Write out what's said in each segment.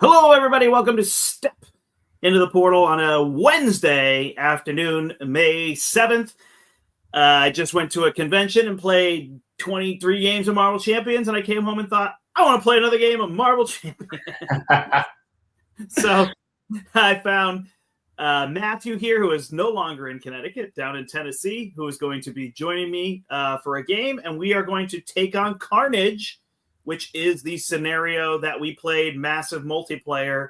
Hello, everybody. Welcome to Step into the Portal on a Wednesday afternoon, May 7th. I just went to a convention and played 23 games of Marvel Champions, and I came home and thought, I want to play another game of Marvel Champions. So I found Matthew here, who is no longer in Connecticut, down in Tennessee, who is going to be joining me for a game, and we are going to take on Carnage, which is the scenario that we played massive multiplayer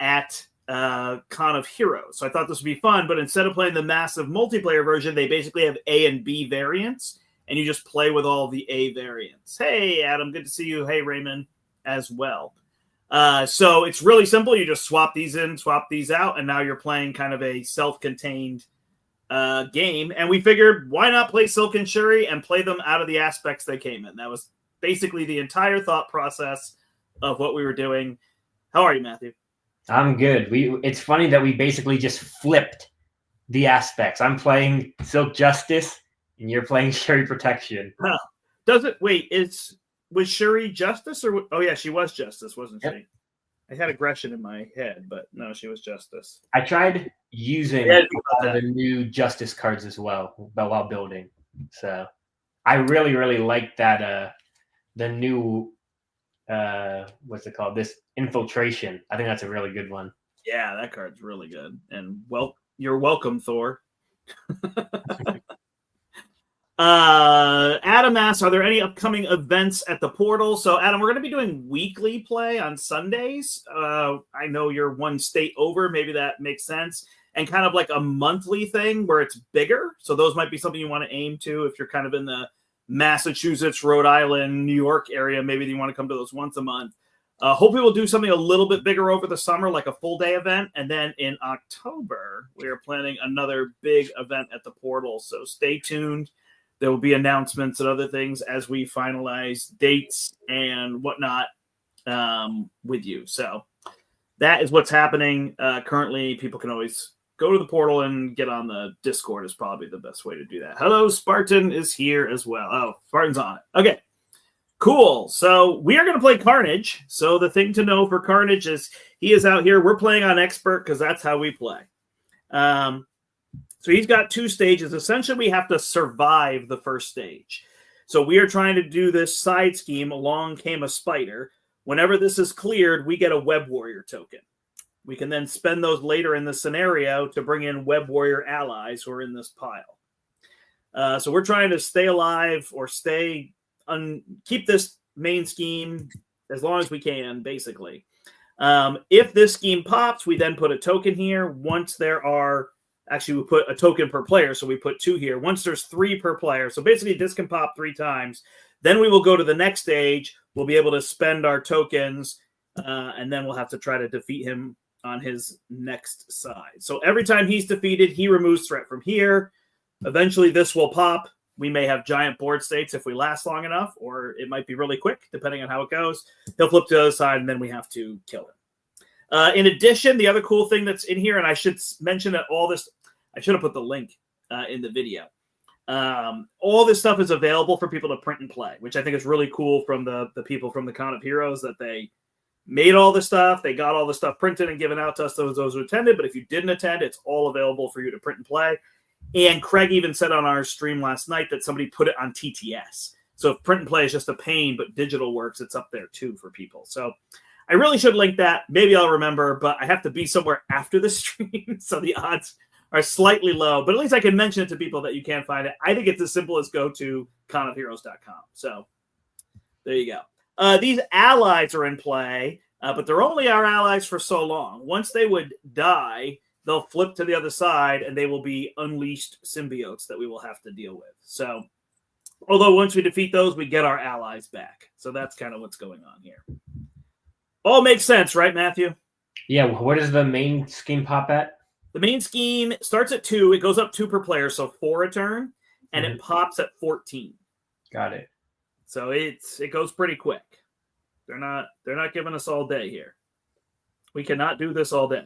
at Con of Heroes. So I thought this would be fun, but instead of playing the massive multiplayer version, they basically have A and B variants, and you just play with all the A variants. Hey, Adam, good to see you. Hey, Raymond, as well. So it's really simple. You just swap these in, swap these out, and now you're playing kind of a self-contained game. And we figured, why not play Silk and Shuri and play them out of the aspects they came in? That was basically the entire thought process of what we were doing. How are you, Matthew? I'm good. It's funny that we basically just flipped the aspects. I'm playing Silk Justice, and you're playing Shuri Protection. Huh. Does it? Wait, was Shuri Justice or? Oh yeah, she was Justice, wasn't she? I had aggression in my head, but no, she was Justice. I tried using the new Justice cards as well while building. So I really like that. The new what's it called? This Infiltration. I think that's a really good one. Yeah, that card's really good. And you're welcome, Thor. Adam asks, are there any upcoming events at the portal? So, Adam, we're going to be doing weekly play on Sundays. I know you're one state over. Maybe that makes sense. And kind of like a monthly thing where it's bigger. So those might be something you want to aim to if you're kind of in the Massachusetts, Rhode Island, New York area. Maybe you want to come to those once a month. Hopefully we'll do something a little bit bigger over the summer, like a full day event. And then in October, we are planning another big event at the portal. So stay tuned. There will be announcements and other things as we finalize dates and whatnot with you. So that is what's happening currently. People can always go to the portal and get on the Discord is probably the best way to do that. Hello, Spartan is here as well. Oh, Spartan's on it. Okay, cool. So we are going to play Carnage. So the thing to know for Carnage is he is out here. We're playing on Expert because that's how we play. So he's got two stages. Essentially, we have to survive the first stage. So we are trying to do this side scheme. Along came a spider. Whenever this is cleared, we get a Web Warrior token. We can then spend those later in the scenario to bring in Web Warrior allies who are in this pile. So we're trying to stay alive or keep this main scheme as long as we can, basically. If this scheme pops, we then put a token here. Once there are, actually we put a token per player, so we put 2 here. Once there's 3 per player, so basically this can pop 3 times. Then we will go to the next stage. We'll be able to spend our tokens, and then we'll have to try to defeat him on his next side. So every time he's defeated, he removes threat from here. Eventually this will pop. We may have giant board states if we last long enough, or it might be really quick, depending on how it goes. He'll flip to the other side, and then we have to kill him. In addition, the other cool thing that's in here, and I should mention that all this, I should have put the link in the video. All this stuff is available for people to print and play, which I think is really cool from the people from the Con of Heroes, that they made all this stuff. They got all the stuff printed and given out to us, those who attended. But if you didn't attend, it's all available for you to print and play. And Craig even said on our stream last night that somebody put it on TTS. So if print and play is just a pain, but digital works, it's up there too for people. So I really should link that. Maybe I'll remember, but I have to be somewhere after the stream. So the odds are slightly low, but at least I can mention it to people that you can't find it. I think it's as simple as go to conofheroes.com. So there you go. These allies are in play, but they're only our allies for so long. Once they would die, they'll flip to the other side, and they will be unleashed symbiotes that we will have to deal with. So, although once we defeat those, we get our allies back. So that's kind of what's going on here. All makes sense, right, Matthew? Yeah, where does the main scheme pop at? The main scheme starts at 2. It goes up 2 per player, so 4 a turn, and it pops at 14. Got it. So it goes pretty quick. They're not giving us all day here. We cannot do this all day.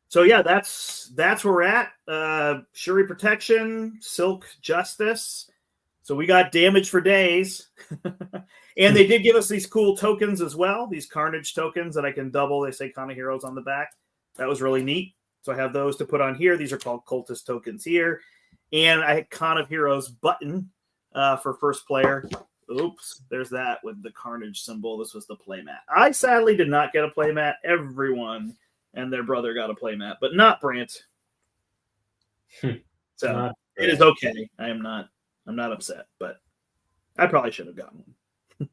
So yeah, that's where we're at. Shuri Protection, Silk Justice. So we got damage for days. And they did give us these cool tokens as well, these Carnage tokens that I can double. They say Carnage of Heroes on the back. That was really neat. So I have those to put on here. These are called Cultist tokens here. And I had Carnage of Heroes button for first player. Oops, there's that with the Carnage symbol. This was the playmat. I sadly did not get a playmat. Everyone and their brother got a playmat, but not Brandt. So it is okay. I'm not upset, but I probably should have gotten one.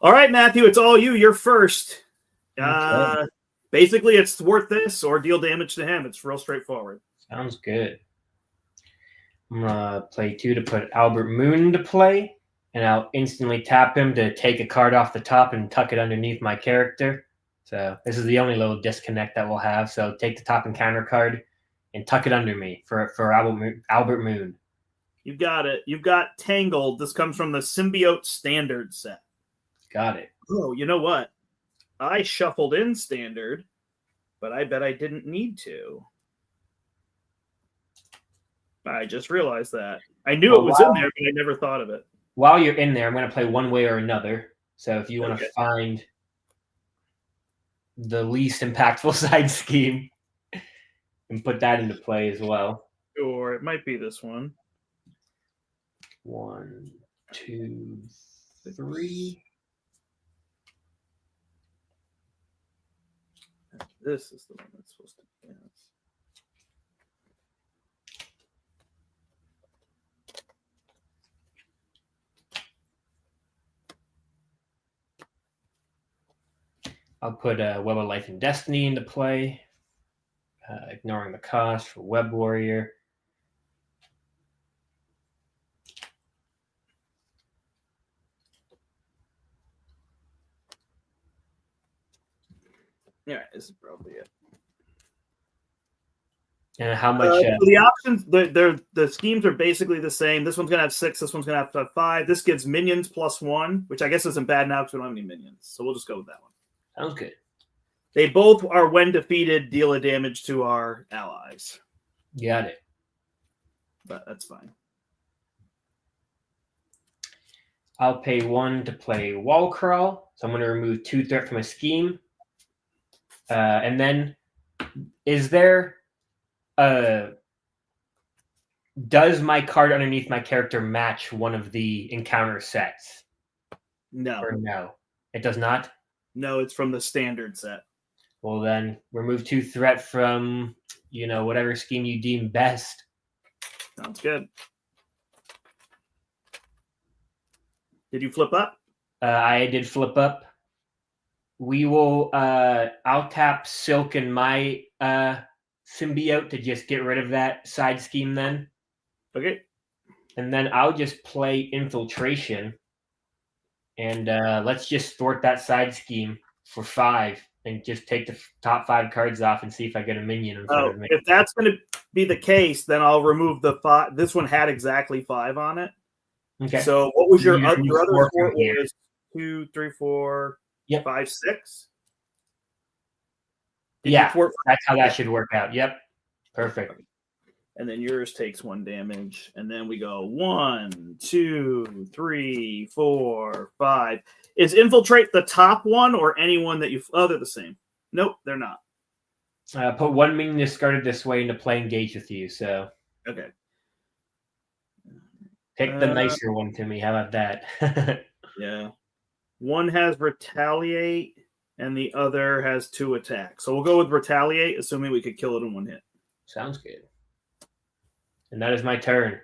All right, Matthew, it's all you. You're first. Okay. Basically, it's worth this or deal damage to him. It's real straightforward. Sounds good. I'm going to play 2 to put Albert Moon to play, and I'll instantly tap him to take a card off the top and tuck it underneath my character. So this is the only little disconnect that we'll have. So take the top encounter card and tuck it under me for Albert Moon. You got it. You've got Tangled. This comes from the Symbiote Standard set. Got it. Oh, you know what? I shuffled in Standard, but I bet I didn't need to. I just realized that. I knew it was in there, but I never thought of it. While you're in there, I'm going to play one way or another. So if you want to find the least impactful side scheme and put that into play as well. Or it might be this one. 1, 2, 3. This is the one that's supposed to be. Yes. I'll put Web of Life and Destiny into play, ignoring the cost for Web Warrior. Yeah, this is probably it. And how much? The options, the schemes are basically the same. This one's gonna have 6. This one's gonna have 5. This gives minions +1, which I guess isn't bad now because we don't have any minions. So we'll just go with that one. Sounds good. They both are, when defeated, deal a damage to our allies. Got it. But that's fine. I'll pay 1 to play Wall Crawl. So I'm going to remove 2 threat from a scheme. And then, is there does my card underneath my character match one of the encounter sets? No. Or no? It does not? No, it's from the standard set. Well, then remove 2 threat from, whatever scheme you deem best. Sounds good. Did you flip up? I did flip up. We will, I'll tap Silk and my symbiote to just get rid of that side scheme then. Okay. And then I'll just play Infiltration. And let's just thwart that side scheme for 5 and just take the top 5 cards off and see if I get a minion in front of me. If that's going to be the case, then I'll remove the 5. This one had exactly 5 on it. Okay. So what was your other 4? Was 2, 3, 4, yep. 5, 6? Yeah, that's how that should work out. Yep. Perfect. And then yours takes 1 damage. And then we go 1, 2, 3, 4, 5. Is Infiltrate the top one or anyone that you... Oh, they're the same. Nope, they're not. Put 1 minion discarded this way into play engage with you. So okay. Pick the nicer one to me. How about that? Yeah. One has Retaliate, and the other has 2 attacks. So we'll go with Retaliate, assuming we could kill it in 1 hit. Sounds good. And that is my turn.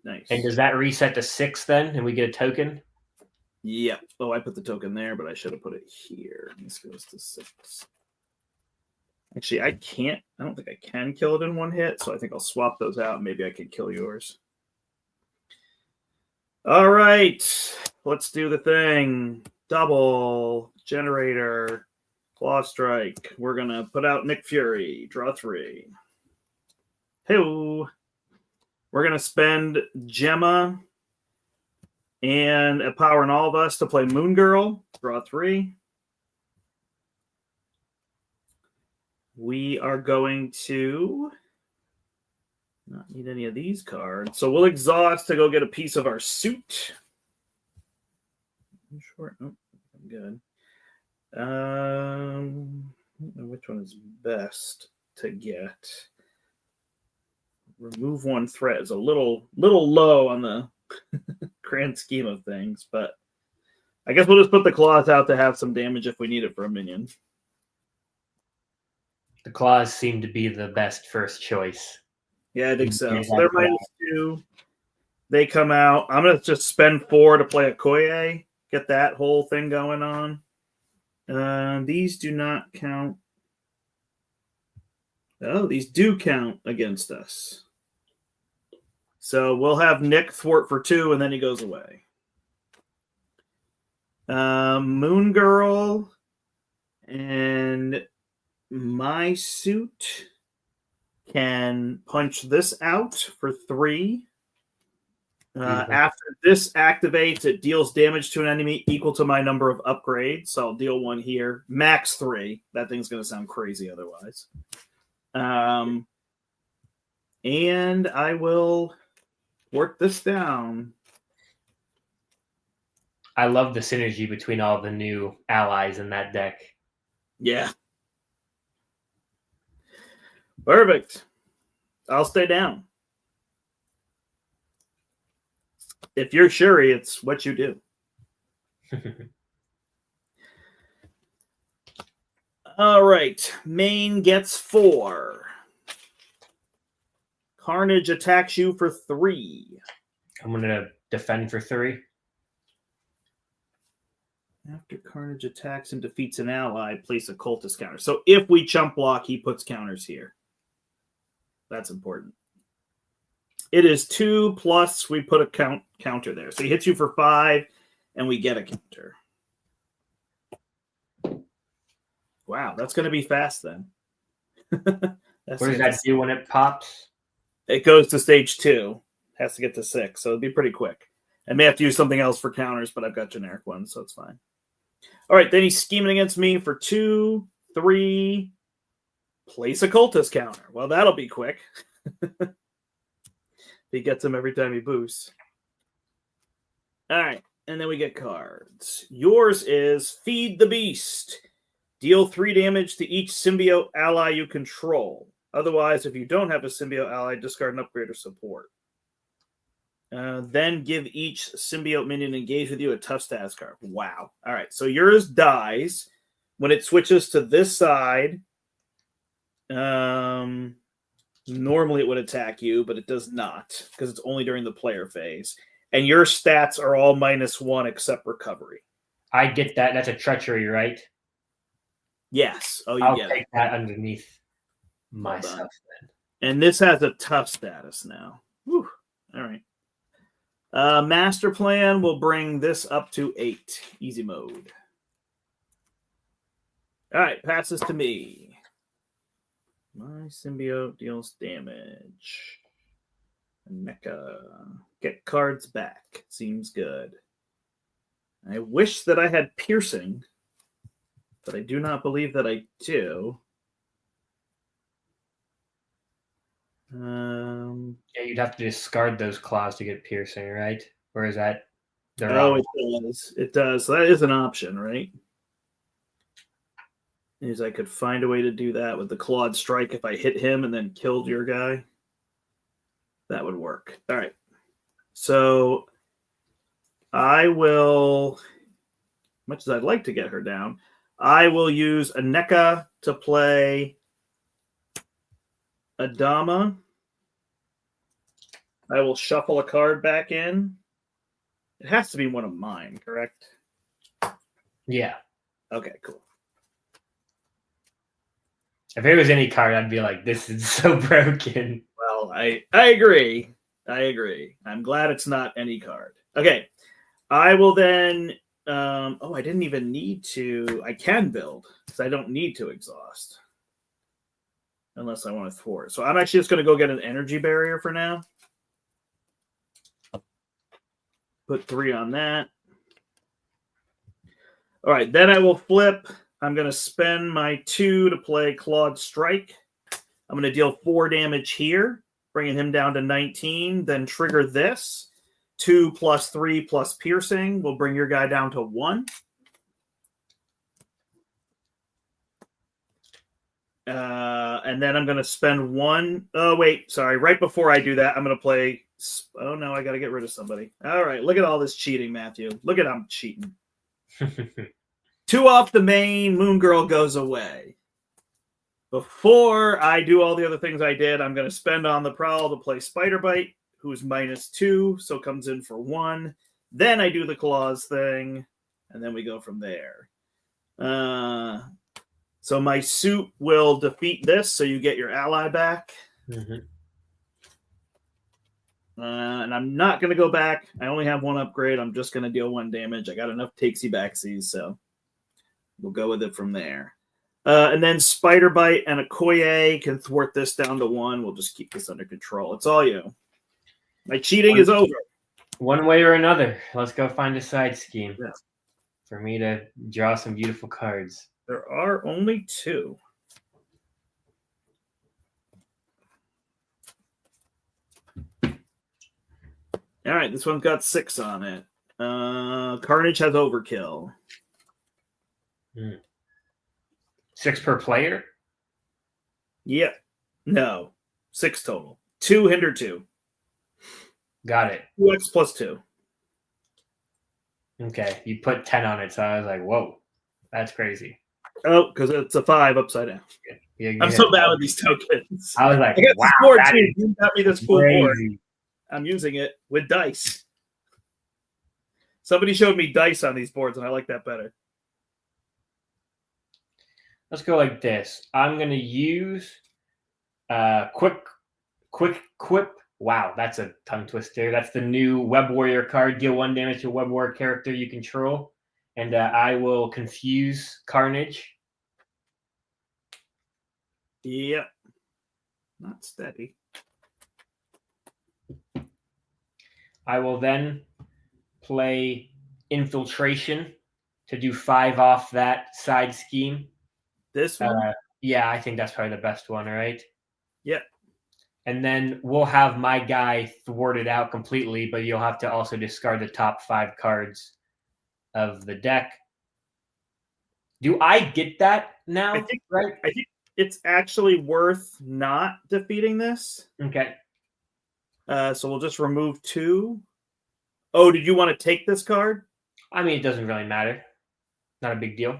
Nice. And does that reset to 6 then, and we get a token? Yep. Oh, I put the token there, but I should have put it here. This goes to 6. Actually, I can't. I don't think I can kill it in 1 hit, so I think I'll swap those out. Maybe I could kill yours. All right. Let's do the thing. Double. Generator. Claw Strike. We're going to put out Nick Fury. Draw 3. Hey-o. We're going to spend Gemma and a power in all of us to play Moon Girl. Draw 3. We are going to Not need any of these cards. So we'll exhaust to go get a piece of our suit. I'm short. Oh, I'm good. I don't know which one is best to get. Remove one threat is a little low on the grand scheme of things, but I guess we'll just put the claws out to have some damage if we need it for a minion. The claws seem to be the best first choice. Yeah, I think so. So they're -2. They come out. I'm going to just spend 4 to play a Koye, get that whole thing going on. These do not count. Oh, these do count against us. So we'll have Nick thwart for 2, and then he goes away. Moon Girl and my suit can punch this out for 3. After this activates, it deals damage to an enemy equal to my number of upgrades. So I'll deal 1 here. Max 3. That thing's going to sound crazy otherwise. And I will work this down. I love the synergy between all the new allies in that deck. Yeah. Perfect. I'll stay down. If you're Shuri, it's what you do. All right. Main gets 4. Carnage attacks you for 3. I'm going to defend for 3. After Carnage attacks and defeats an ally, place a cultist counter. So if we chump block, he puts counters here. That's important. It is 2 plus we put a counter there. So he hits you for 5, and we get a counter. Wow, that's going to be fast then. What does that do when it pops? It goes to stage 2. Has to get to 6, so it'll be pretty quick. I may have to use something else for counters, but I've got generic ones, so it's fine. All right, then he's scheming against me for 2, 3. Place a cultist counter. Well, that'll be quick. He gets them every time he boosts. All right, and then we get cards. Yours is Feed the Beast. Deal 3 damage to each symbiote ally you control. Otherwise, if you don't have a symbiote ally, discard an upgrade or support. Then give each symbiote minion engaged with you a tough status card. Wow. All right, so yours dies. When it switches to this side, normally it would attack you, but it does not because it's only during the player phase. And your stats are all -1 except recovery. I get that. That's a treachery, right? Yes. Oh, I'll take that underneath myself then. And this has a tough status now. Whew. All right. Master Plan will bring this up to 8. Easy mode. All right. Passes to me. My symbiote deals damage. Mecha. Get cards back. Seems good. I wish that I had piercing, but I do not believe that I do. Yeah, you'd have to discard those claws to get piercing, right? Or is that... it does. It does. So that is an option, right? Is I could find a way to do that with the clawed strike if I hit him and then killed your guy. That would work. All right. So I will, much as I'd like to get her down, I will use a NECA to play Adama. I will shuffle a card back in. It has to be one of mine, correct? Yeah. Okay, cool. If it was any card, I'd be like, this is so broken. Well, I agree. I agree. I'm glad it's not any card. Okay. I will then... I didn't even need to... I can build, because I don't need to exhaust. Unless I want to thwart. So I'm actually just going to go get an energy barrier for now. Put 3 on that. All right, then I will flip. I'm going to spend my 2 to play Clawed Strike. I'm going to deal 4 damage here. bringing him down to 19. Then trigger this. 2 + 3 + piercing will bring your guy down to 1. And then I'm going to spend 1. Oh, wait. Sorry. Right before I do that, I'm going to play. Oh, no. I got to get rid of somebody. All right. Look at all this cheating, Matthew. Look at I'm cheating. 2 off the main. Moon Girl goes away. Before I do all the other things I did, I'm going to spend on the Prowl to play Spider Bite, who's -2, so comes in for 1. Then I do the Claws thing, and then we go from there. So my suit will defeat this, so you get your ally back. Mm-hmm. And I'm not going to go back. I only have 1 upgrade. I'm just going to deal 1 damage. I got enough takesy-backsies, so we'll go with it from there. And then Spider Bite and Okoye can thwart this down to 1. We'll just keep this under control. It's all you. My cheating is over. One way or another. Let's go find a side scheme for me to draw some beautiful cards. There are only 2. All right, this one's got 6 on it. Carnage has overkill. 6 per player? Yep. No. 6 total. 2 hinder 2. Got it. 2x + 2. Okay. You put 10 on it, so I was like, whoa, that's crazy. Oh, because it's a 5 upside down. Yeah, I'm so bad with these tokens. I was like, I got wow, this board that too. is You got me this full crazy. board. I'm using it with dice. Somebody showed me dice on these boards, and I like that better. Let's go like this. I'm going to use quick quip. Wow, that's a tongue twister. That's the new Web Warrior card. Deal 1 damage to a Web Warrior character you control. And I will confuse Carnage. Yep. Not steady. I will then play Infiltration to do 5 off that side scheme. This one? Yeah, I think that's probably the best one, right? Yep. And then we'll have my guy thwarted out completely, but you'll have to also discard the top 5 cards of the deck. Do I get that now? I think it's actually worth not defeating this. Okay. So we'll just remove 2. Oh, did you want to take this card? I mean, it doesn't really matter. Not a big deal.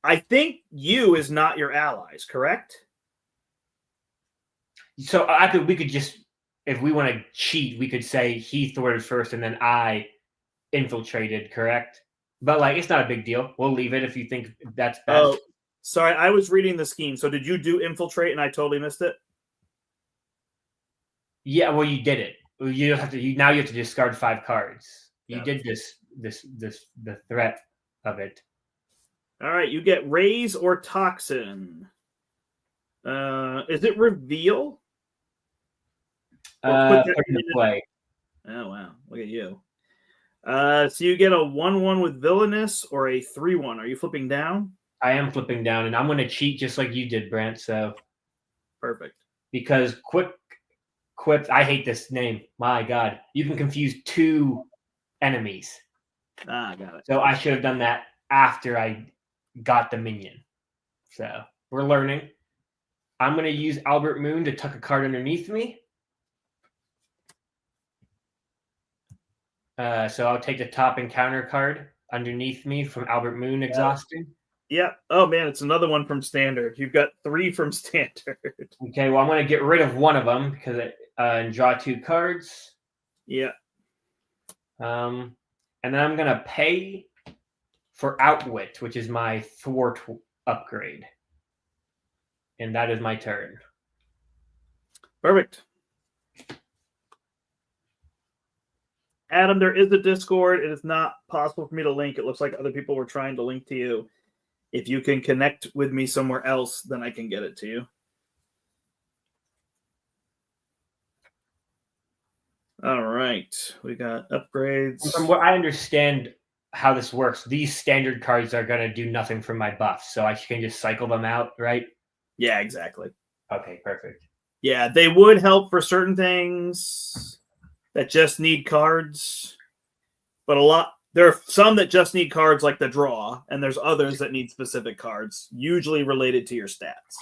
I think you is not your allies, correct? So we could just, if we want to cheat, we could say he thwarted first and then I infiltrated, correct? But like, it's not a big deal. We'll leave it if you think that's best. Oh, sorry, I was reading the scheme. So did you do infiltrate and I totally missed it? Yeah, well, you did it. You have to. Now you have to discard 5 cards. You did the threat of it. All right, you get Raise or Toxin. Is it Reveal? Put into play. Oh, wow. Look at you. So you get a 1/1 with Villainous or a 3/1. Are you flipping down? I am flipping down, and I'm going to cheat just like you did, Brandt. So perfect. Because Quip, I hate this name. My God. You can confuse 2 enemies. Ah, got it. So I should have done that after I got the minion. So we're learning. I'm going to use Albert Moon to tuck a card underneath me. So I'll take the top encounter card underneath me from Albert Moon exhausting. Yeah. Oh, man, it's another one from Standard. You've got 3 from Standard. Okay, well, I'm going to get rid of one of them because and draw 2 cards. Yeah. And then I'm going to pay for Outwit, which is my thwart upgrade. And that is my turn. Perfect. Adam, there is a Discord. It is not possible for me to link. It looks like other people were trying to link to you. If you can connect with me somewhere else, then I can get it to you. All right. We got upgrades. From what I understand how this works, these standard cards are going to do nothing for my buffs, so I can just cycle them out, right? Yeah, exactly. Okay, perfect. Yeah, they would help for certain things that just need cards, but there are some that just need cards like the draw, and there's others that need specific cards, usually related to your stats.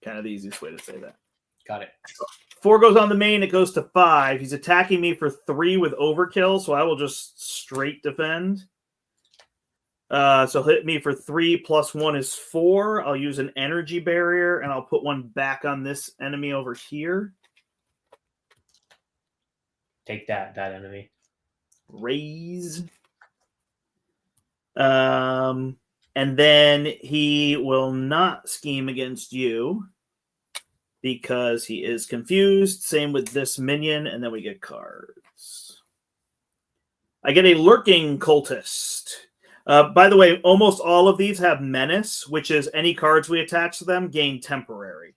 Kind of the easiest way to say that. Got it. 4 goes on the main, it goes to 5. He's attacking me for 3 with overkill, so I will just straight defend. So hit me for 3 plus 1 is 4. I'll use an energy barrier, and I'll put one back on this enemy over here. Take that enemy. Raise. And then he will not scheme against you because he is confused. Same with this minion, and then we get cards. I get a lurking cultist. By the way, almost all of these have menace, which is any cards we attach to them gain temporary.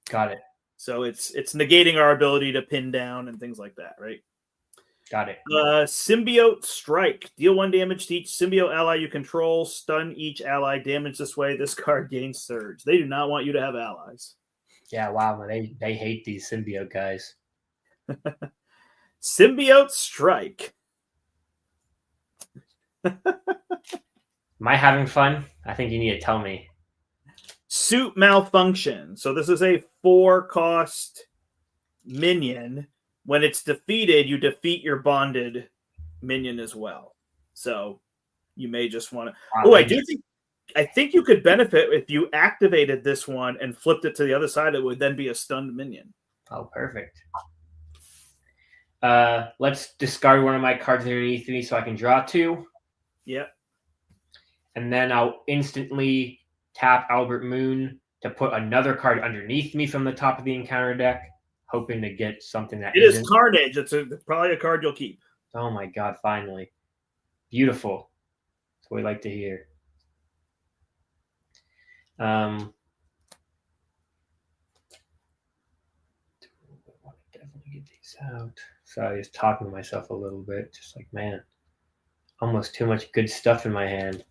Got it. So it's negating our ability to pin down and things like that, right? Got it. Symbiote Strike. Deal 1 damage to each symbiote ally you control. Stun each ally. Damage this way. This card gains surge. They do not want you to have allies. Yeah, wow. They hate these symbiote guys. Symbiote Strike. Am I having fun? I think you need to tell me. Suit Malfunction. So this is a 4-cost minion. When it's defeated, you defeat your bonded minion as well. So you may just want to. Oh, I think you could benefit if you activated this one and flipped it to the other side. It would then be a stunned minion. Oh, perfect. Let's discard one of my cards underneath me so I can draw 2. Yep. And then I'll instantly tap Albert Moon to put another card underneath me from the top of the encounter deck, hoping to get something that is Carnage. It's probably a card you'll keep. Oh my god, finally. Beautiful. That's what we like to hear. I want to definitely get these out. Sorry, I was talking to myself a little bit. Just like, man, almost too much good stuff in my hand.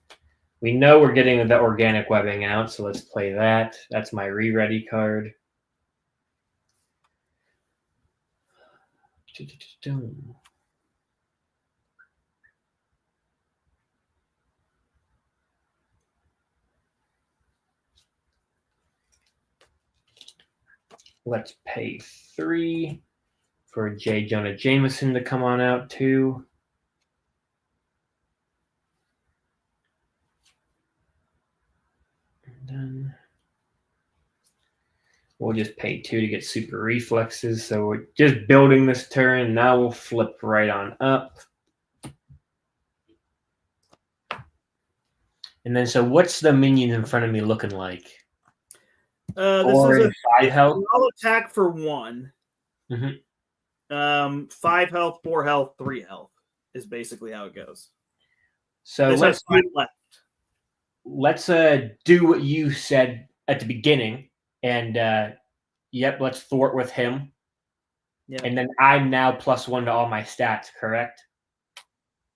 We know we're getting the organic webbing out, so let's play that. That's my re-ready card. Let's pay 3 for J. Jonah Jameson to come on out too. And then we'll just pay 2 to get super reflexes. So we're just building this turn. Now we'll flip right on up. And then, so what's the minion in front of me looking like? This is a 5 health. I'll attack for 1. Mm-hmm. 5 health, 4 health, 3 health is basically how it goes. So let's do what you said at the beginning, and let's thwart with him. Yep. And then I'm now +1 to all my stats, correct?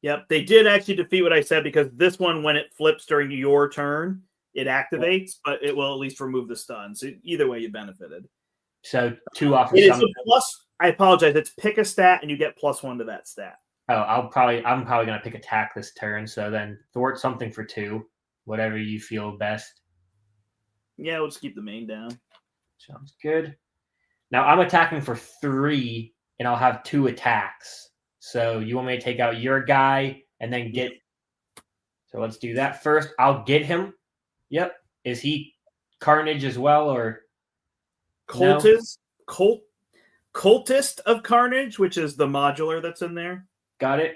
Yep, they did actually defeat what I said, because this one, when it flips during your turn, it activates, but it will at least remove the stun. So either way, you benefited. So 2 off of it something. Is a plus. I apologize. It's pick a stat, and you get +1 to that stat. Oh, I'm probably gonna pick attack this turn. So then thwart something for 2, whatever you feel best. Yeah, we'll just keep the main down. Sounds good. Now I'm attacking for 3, and I'll have 2 attacks. So you want me to take out your guy and then get. So let's do that first. I'll get him. Yep. Is he Carnage as well, or Cultist? No? Cultist of Carnage, which is the modular that's in there. Got it.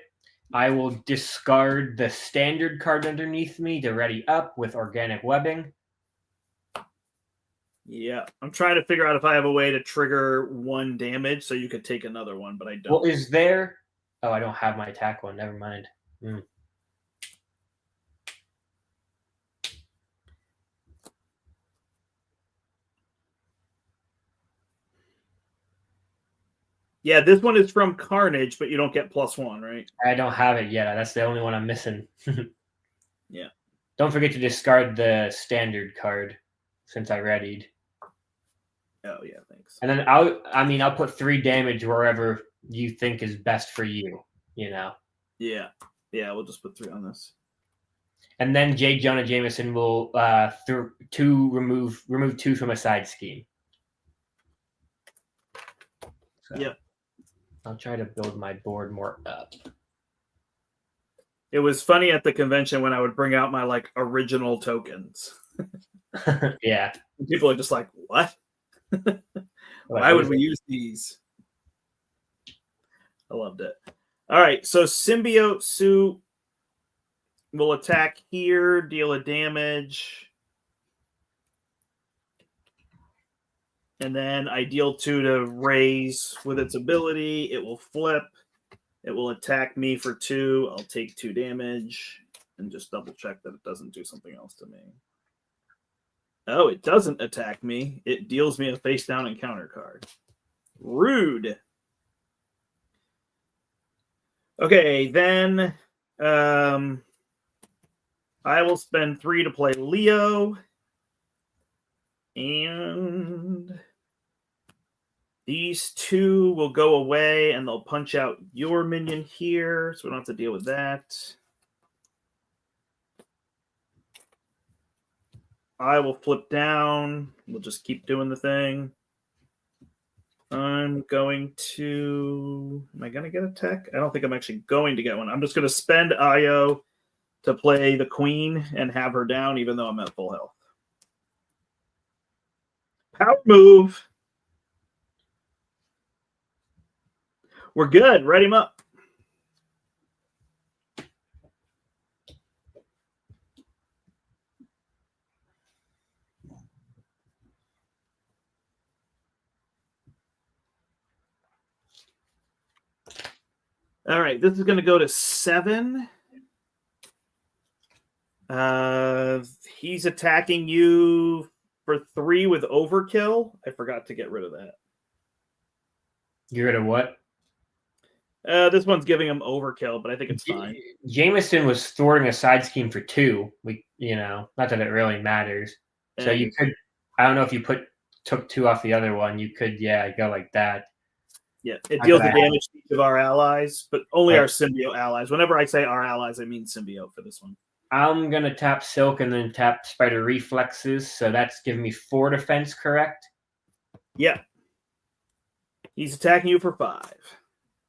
I will discard the standard card underneath me to ready up with organic webbing. Yeah, I'm trying to figure out if I have a way to trigger 1 damage so you could take another one, but I don't. Well, is there? Oh, I don't have my attack one. Never mind. Yeah, this one is from Carnage, but you don't get +1, right? I don't have it yet. That's the only one I'm missing. Yeah. Don't forget to discard the standard card since I readied. Oh yeah, thanks. And then I'll put 3 damage wherever you think is best for you. Yeah, we'll just put 3 on this. And then J. Jonah Jameson will remove 2 from a side scheme. So Yep. I'll try to build my board more up. It was funny at the convention when I would bring out my original tokens. Yeah. People are just like, what? Why would we use these? I loved it. All right, so Symbiote Suit will attack here, deal a damage. And then I deal 2 to raise with its ability. It will flip. It will attack me for 2. I'll take 2 damage. And just double check that it doesn't do something else to me. Oh, it doesn't attack me. It deals me a face down encounter card. Rude. Okay, then I will spend 3 to play Leo. And these 2 will go away and they'll punch out your minion here. So we don't have to deal with that. I will flip down. We'll just keep doing the thing. I'm going to... Am I going to get a tech? I don't think I'm actually going to get one. I'm just going to spend IO to play the queen and have her down, even though I'm at full health. Power move. We're good. Ready him up. All right, this is going to go to 7. He's attacking you for 3 with overkill. I forgot to get rid of that. Get rid of what? This one's giving him overkill, but I think it's fine. Jameson was storing a side scheme for 2. Not that it really matters. So you could, I don't know if you took 2 off the other one. You could, go like that. Yeah, it deals the damage to each of our allies, but only our symbiote allies. Whenever I say our allies, I mean symbiote for this one. I'm going to tap Silk and then tap Spider Reflexes. So that's giving me 4 defense, correct? Yeah. He's attacking you for 5.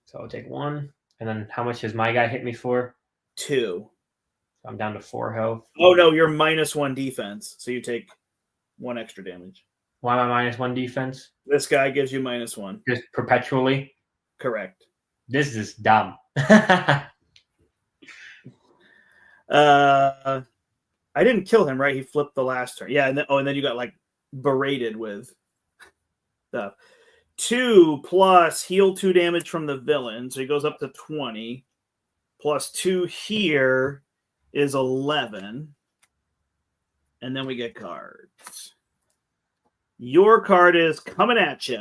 So I'll take 1. And then how much does my guy hit me for? 2. So I'm down to 4 health. Oh, no, you're -1 defense. So you take 1 extra damage. Why am I -1 defense? This guy gives you -1. Just perpetually? Correct. This is dumb. I didn't kill him, right? He flipped the last turn. Yeah, and then you got berated with stuff. 2 plus heal 2 damage from the villain, so he goes up to 20. Plus 2 here is 11. And then we get cards. Your card is coming at you.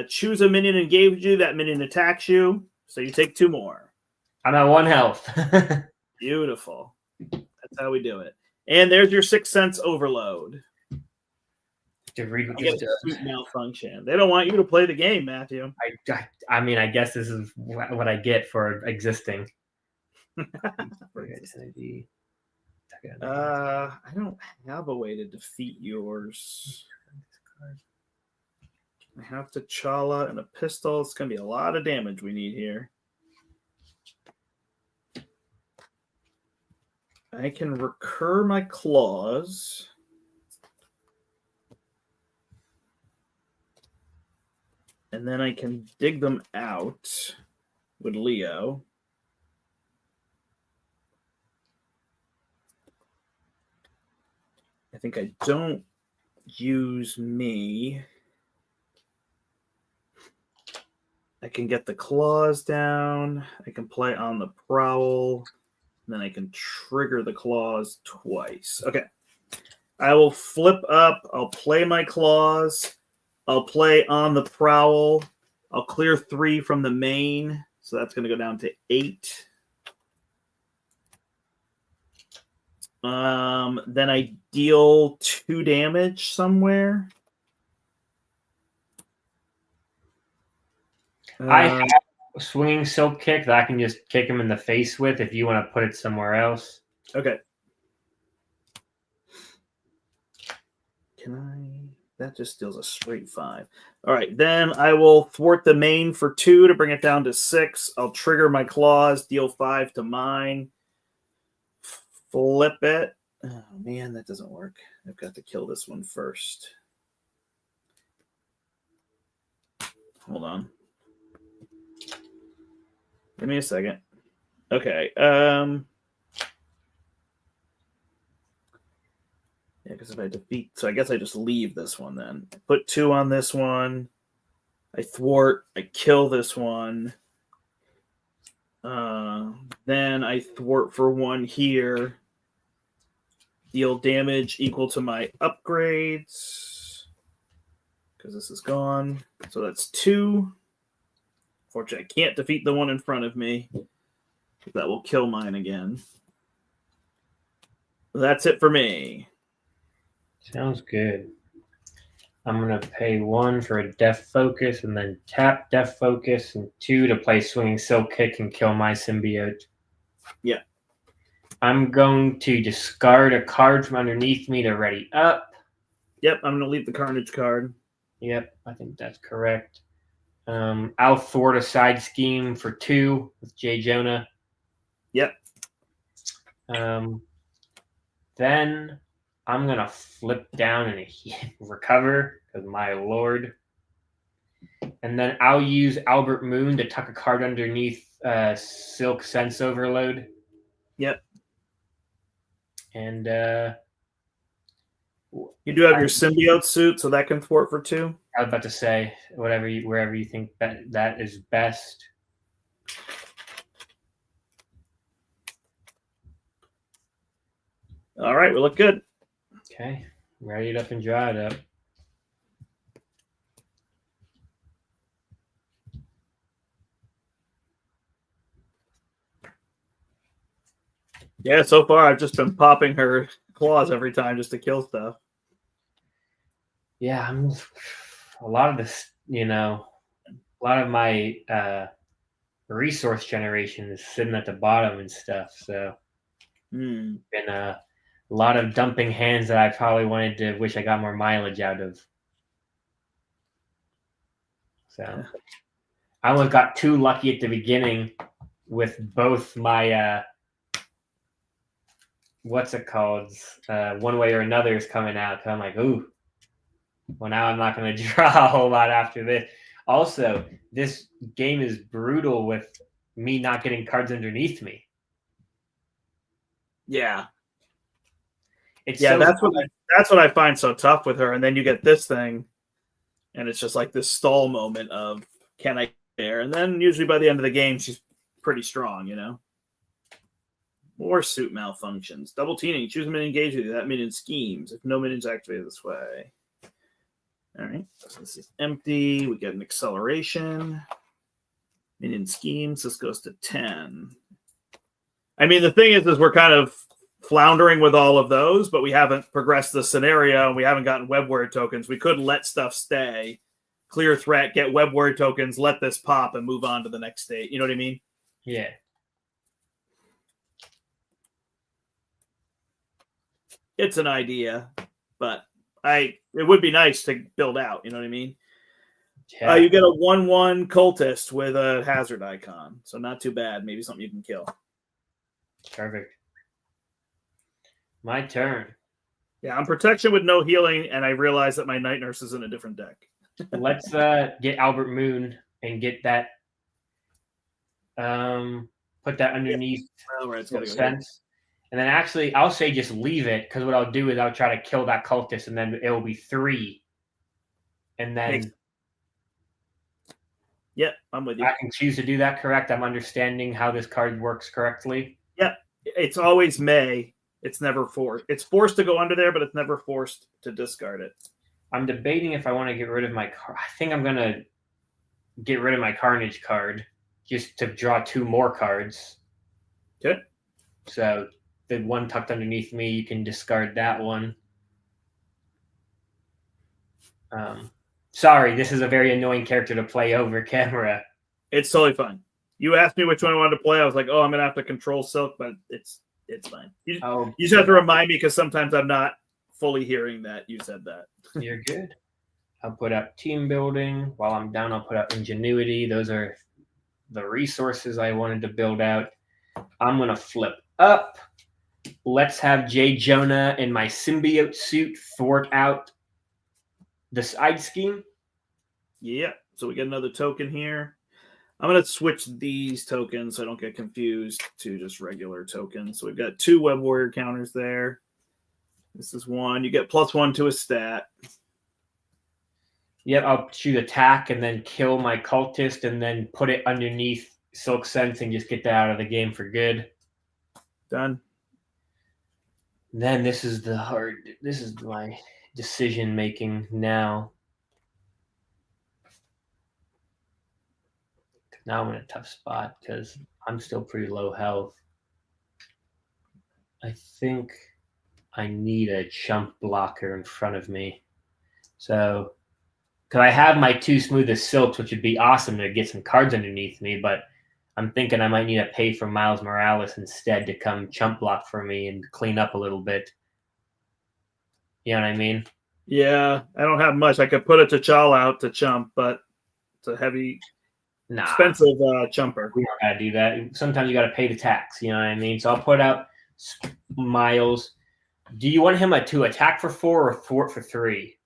Choose a minion and engage you. That minion attacks you, so you take 2 more. I'm at 1 health. Beautiful. That's how we do it. And there's your 6th Sense overload. To read what you get a suit malfunction. They don't want you to play the game, Matthew. I guess this is what I get for existing. I don't have a way to defeat yours. I have T'Challa and a pistol. It's going to be a lot of damage we need here. I can recur my claws. And then I can dig them out with Leo. I think I don't use me. I can get the claws down. I can play on the prowl. And then I can trigger the claws twice. Okay. I will flip up. I'll play my claws. I'll play on the prowl. I'll clear 3 from the main. So that's going to go down to 8. Then I deal 2 damage somewhere. I have a swinging silk kick that I can just kick him in the face with if you want to put it somewhere else. Okay. Can I? That just deals a straight 5. All right, then I will thwart the main for 2 to bring it down to 6. I'll trigger my claws, deal 5 to mine. Flip it. Oh, man, that doesn't work. I've got to kill this one first. Hold on. Give me a second. Okay. Yeah, because if I defeat... So I guess I just leave this one then. Put 2 on this one. I thwart. I kill this one. Then I thwart for 1 here. Deal damage equal to my upgrades. Because this is gone. So that's 2. Fortunately, I can't defeat the one in front of me. That will kill mine again. That's it for me. Sounds good. I'm going to pay 1 for a Death Focus and then tap Death Focus and 2 to play Swinging Silk Kick and kill my symbiote. Yeah. I'm going to discard a card from underneath me to ready up. Yep, I'm going to leave the Carnage card. Yep, I think that's correct. I'll thwart a side scheme for 2 with J. Jonah. Yep. Then I'm going to flip down and recover, because my lord. And then I'll use Albert Moon to tuck a card underneath Silk Sense Overload. Yep. And you do have your symbiote suit, so that can thwart for 2. I was about to say, wherever you think that is best. All right, we look good. Okay, ready it up and dry it up. Yeah, so far I've just been popping her claws every time just to kill stuff. Yeah, a lot of this, a lot of my resource generation is sitting at the bottom and stuff. So, been a lot of dumping hands that I probably wanted to wish I got more mileage out of. So, I almost got too lucky at the beginning with both my what's it called? One Way or Another is coming out. I'm like, ooh. Well, now I'm not going to draw a whole lot after this. Also, this game is brutal with me not getting cards underneath me. Yeah. It's that's what I find so tough with her. And then you get this thing, and it's just like this stall moment of, can I there? And then usually by the end of the game, she's pretty strong, More suit malfunctions. Double teaming. Choose a minion engaged with you. That minion schemes. If no minions activated this way. All right. So this is empty. We get an acceleration. Minion schemes. This goes to 10. I mean, the thing is we're kind of floundering with all of those, but we haven't progressed the scenario, and we haven't gotten web warrior tokens. We could let stuff stay, clear threat, get web warrior tokens, let this pop, and move on to the next state. You know what I mean? Yeah. It's an idea, but it would be nice to build out. You know what I mean? Yeah. You get a 1/1 cultist with a hazard icon, so not too bad. Maybe something you can kill. Perfect. My turn. Yeah, I'm protection with no healing, and I realize that my Night Nurse is in a different deck. Let's get Albert Moon and get that. Put that underneath. Yeah. Well, right, it's gotta go sense. And then actually, I'll say just leave it, because what I'll do is I'll try to kill that cultist, and then it will be 3. And then... Yep, I'm with you. I can choose to do that, correct? I'm understanding how this card works correctly? Yep. It's always may. It's never forced. It's forced to go under there, but it's never forced to discard it. I'm debating if I want to get rid of my card. I think I'm going to get rid of my Carnage card just to draw 2 more cards. Okay. So... the one tucked underneath me, you can discard that one. Sorry, this is a very annoying character to play over camera. It's totally fine. You asked me which one I wanted to play. I was like, oh, I'm gonna have to control Silk, but it's fine. You just have to remind me because sometimes I'm not fully hearing that you said that. You're good. I'll put out team building. While I'm down, I'll put out ingenuity. Those are the resources I wanted to build out. I'm gonna flip up. Let's have J. Jonah in my symbiote suit thwart out the side scheme. Yeah. So we get another token here. I'm going to switch these tokens so I don't get confused to just regular tokens. So we've got 2 Web Warrior counters there. This is 1. You get +1 to a stat. Yep, I'll shoot attack and then kill my cultist and then put it underneath Silk Sense and just get that out of the game for good. Done. Then this is my decision making now. Now I'm in a tough spot because I'm still pretty low health. I think I need a chump blocker in front of me. So, because I have my 2 smoothest silks, which would be awesome to get some cards underneath me, but I'm thinking I might need to pay for Miles Morales instead to come chump block for me and clean up a little bit. You know what I mean? Yeah, I don't have much. I could put a T'Challa out to chump, but it's a heavy... expensive chumper. We don't gotta do that. Sometimes you gotta pay the tax. You know what I mean? So I'll put out Miles. Do you want him to attack for 4 or thwart for 3?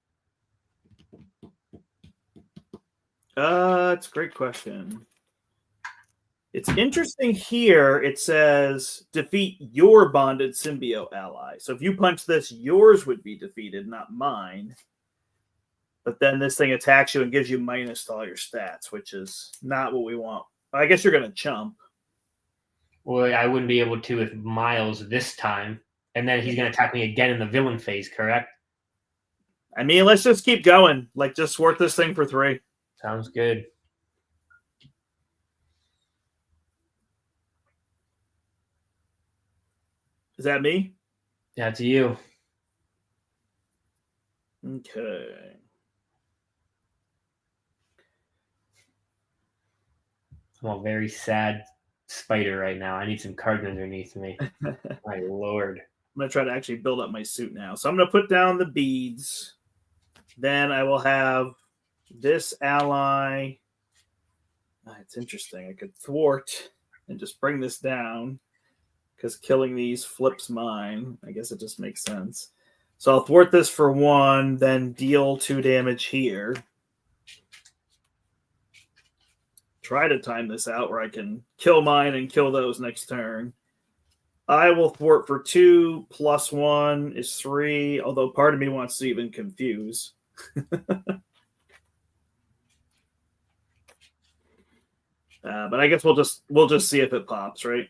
It's a great question. It's interesting here. It says defeat your bonded symbiote ally. So if you punch this, yours would be defeated, not mine. But then this thing attacks you and gives you minus to all your stats, which is not what we want. I guess you're going to chump. Well, I wouldn't be able to with Miles this time. And then he's going to attack me again in the villain phase, correct? I mean, let's just keep going. Like, just thwart this thing for 3. Sounds good. Is that me? That's you. Okay. I'm a very sad spider right now. I need some cards underneath me. My lord. I'm going to try to actually build up my suit now. So I'm going to put down the beads. Then I will have this ally. It's interesting. I could thwart and just bring this down because killing these flips mine. I guess it just makes sense. So I'll thwart this for 1, then deal 2 damage here. Try to time this out where I can kill mine and kill those next turn. I will thwart for 2, +1 is 3, although part of me wants to even confuse. But I guess we'll just see if it pops, right?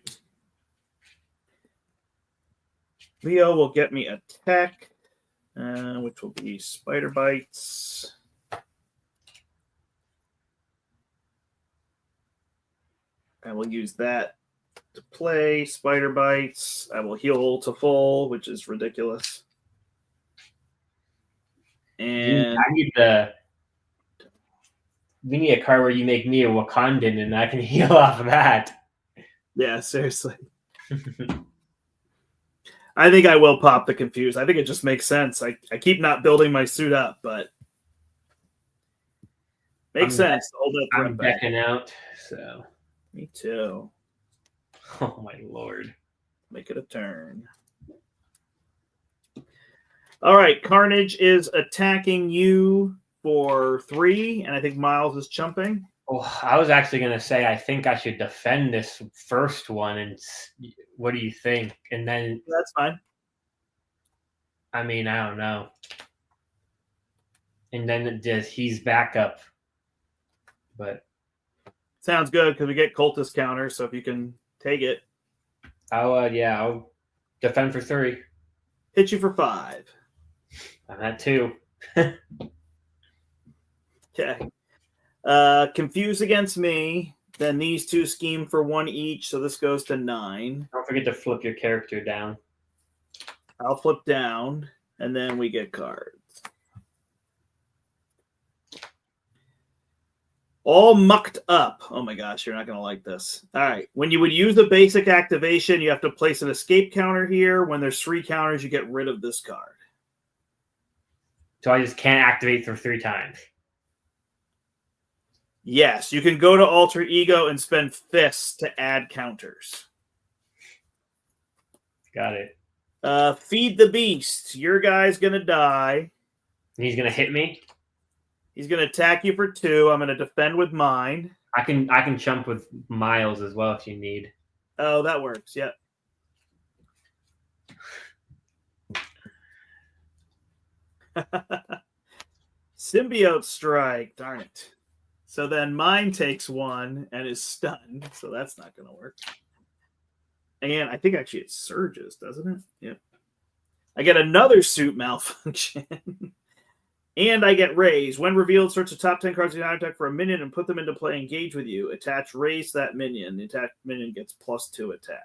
Leo will get me a tech, which will be Spider Bites. I will use that to play Spider Bites. I will heal to full, which is ridiculous. And we need a card where you make me a Wakandan and I can heal off of that. Yeah, seriously. I think I will pop the Confuse. I think it just makes sense. I keep not building my suit up, but makes sense. I'm decking out, so. Me too. Oh, my lord. Make it a turn. All right, Carnage is attacking you for 3, and I think Miles is chumping. Oh, I was actually going to say I think I should defend this first one, and what do you think? And then that's fine. I mean, I don't know. And then he's back up, but sounds good because we get cultist counter. So if you can take it, I'll defend for 3. Hit you for 5. I'm at 2. Okay. Confuse against me. Then these 2 scheme for 1 each. So this goes to 9. Don't forget to flip your character down. I'll flip down, and then we get cards. All mucked up. Oh my gosh, you're not going to like this. All right. When you would use a basic activation, you have to place an escape counter here. When there's 3 counters, you get rid of this card. So I just can't activate for 3 times. Yes, you can go to Alter Ego and spend fists to add counters. Got it. Feed the beast. Your guy's going to die. And he's going to hit me? He's going to attack you for 2. I'm going to defend with mine. I can jump with Miles as well if you need. Oh, that works. Yep. Symbiote strike. Darn it. So then mine takes 1 and is stunned. So that's not going to work. And I think actually it surges, doesn't it? Yep. I get another suit malfunction. And I get raised. When revealed, search the top 10 cards of the item deck for a minion and put them into play. Engage with you. Attach raise that minion. The attack minion gets +2 attack.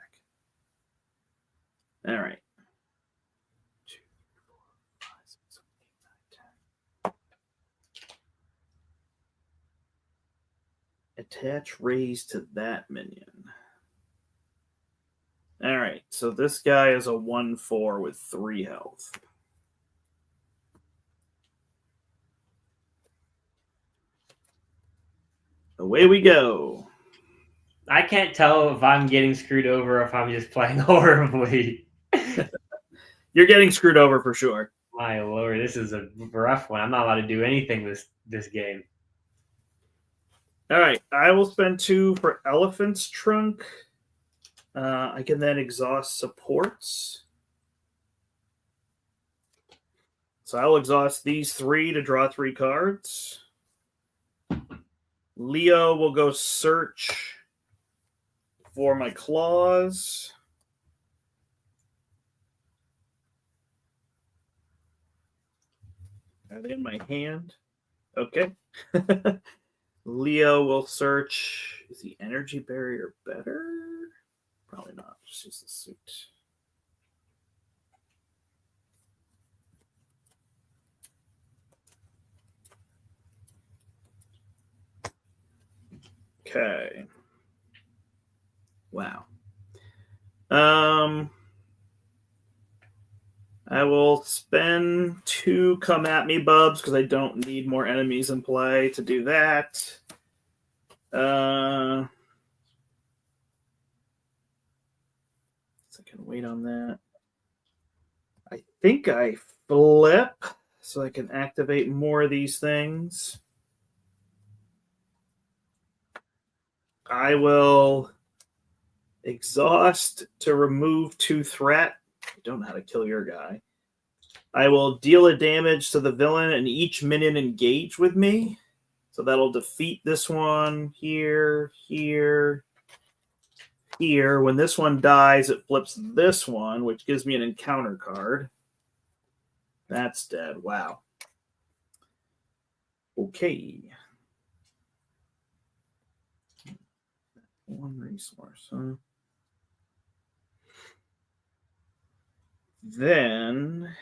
All right. 2, 4, 5, 6, 7, 8, 9, 10. Attach raise to that minion. All right. So this guy is a 1/4 with 3 health. Away we go. I can't tell if I'm getting screwed over or if I'm just playing horribly. You're getting screwed over for sure. My lord, this is a rough one. I'm not allowed to do anything this game. All right, I will spend 2 for Elephant's Trunk. I can then exhaust supports. So I'll exhaust these 3 to draw 3 cards. Leo will go search for my claws. Are they in my hand? Okay. Leo will search. Is the energy barrier better? Probably not. Just use the suit. Okay. Wow. I will spend 2 come at me bubs because I don't need more enemies in play to do that. I can wait on that. I think I flip so I can activate more of these things. I will exhaust to remove 2 threat. I don't know how to kill your guy. I will deal a damage to the villain and each minion engage with me. So that'll defeat this one here, here, here. When this one dies, it flips this one, which gives me an encounter card. That's dead. Wow. Okay. 1 resource, huh? Then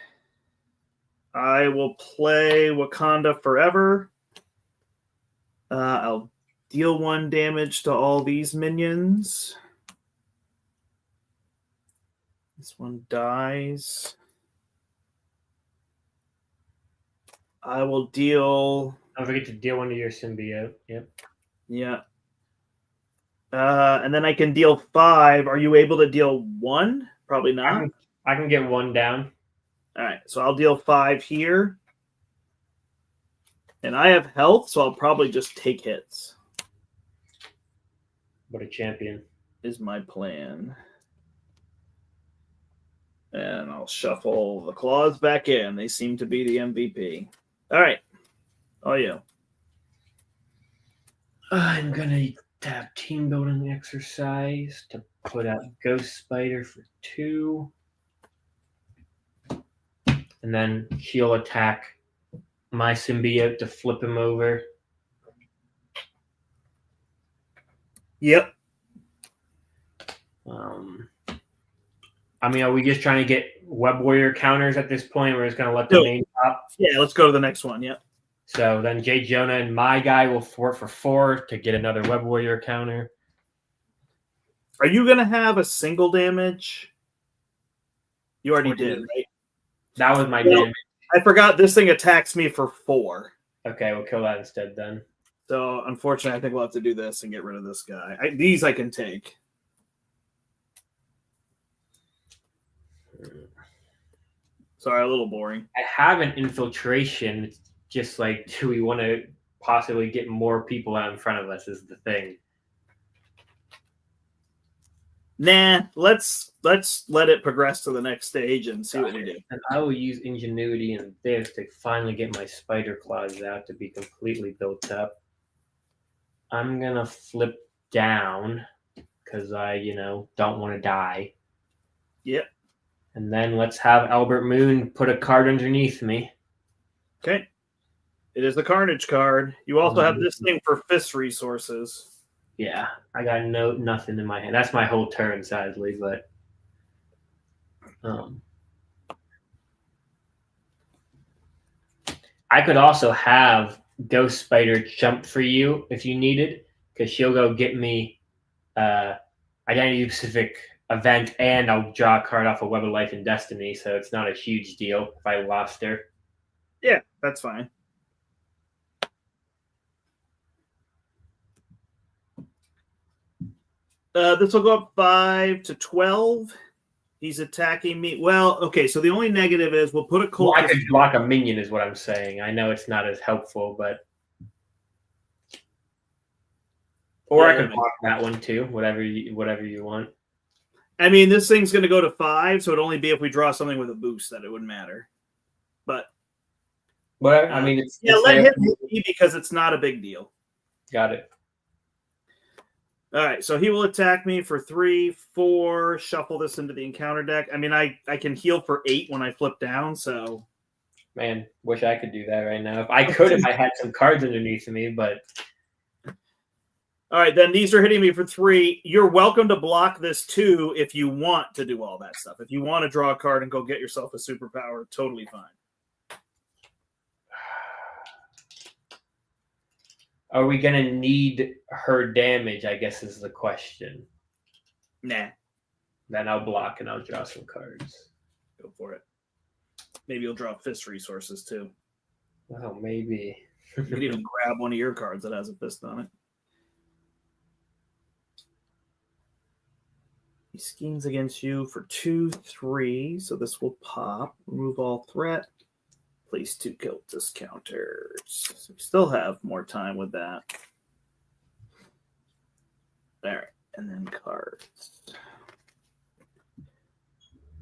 I will play Wakanda Forever. I'll deal 1 damage to all these minions. This one dies. I will deal... Don't forget to deal 1 to your symbiote. Yep. Yeah. And then I can deal 5. Are you able to deal 1? Probably not. I can get 1 down. All right, so I'll deal 5 here. And I have health, so I'll probably just take hits. What a champion. Is my plan. And I'll shuffle the claws back in. They seem to be the MVP. All right. Oh, yeah. I'm going to have team building exercise to put out Ghost Spider for 2. And then he'll attack my symbiote to flip him over. Yep. I mean, are we just trying to get Web Warrior counters at this point? We're just going to let the main top? Yeah, let's go to the next one. Yep. So then Jay Jonah and my guy will fort for 4 to get another Web Warrior counter. Are you going to have a single damage? You already did, right? That was my damage. I forgot this thing attacks me for 4. Okay, we'll kill that instead then. So, unfortunately, I think we'll have to do this and get rid of this guy. These I can take. Sorry, a little boring. I have an infiltration. It's just like, do we want to possibly get more people out in front of us is the thing. Nah, let's let it progress to the next stage and see what we do. And I will use ingenuity and this to finally get my spider claws out to be completely built up. I'm gonna flip down because I, don't want to die. Yep. And then let's have Albert Moon put a card underneath me. Okay. It is the Carnage card. You also have this thing for fist resources. Yeah, I got nothing in my hand. That's my whole turn, sadly, but I could also have Ghost Spider jump for you if you needed, because she'll go get me identity specific event, and I'll draw a card off of Web of Life and Destiny, so it's not a huge deal if I lost her. Yeah, that's fine. This will go up 5 to 12. He's attacking me. Well, okay, so the only negative is we'll put a cold. Well, I could block a minion is what I'm saying. I know it's not as helpful, but... Or I could block that one too, whatever you want. I mean, this thing's going to go to 5, so it'd only be if we draw something with a boost that it wouldn't matter. But... Well, I mean, it's... let him hit me because it's not a big deal. Got it. All right, so he will attack me for 3, 4, shuffle this into the encounter deck. I mean, I can heal for 8 when I flip down, so... Man, wish I could do that right now. If I could, if I had some cards underneath me, but... All right, then these are hitting me for 3. You're welcome to block this too if you want to do all that stuff. If you want to draw a card and go get yourself a superpower, totally fine. Are we going to need her damage, I guess is the question. Nah. Then I'll block and I'll draw some cards. Go for it. Maybe you'll draw fist resources too. Oh, maybe. You could even grab one of your cards that has a fist on it. He schemes against you for 2, 3. So this will pop. Remove all threat. Place 2 guilt discounters. So we still have more time with that. All right. And then cards.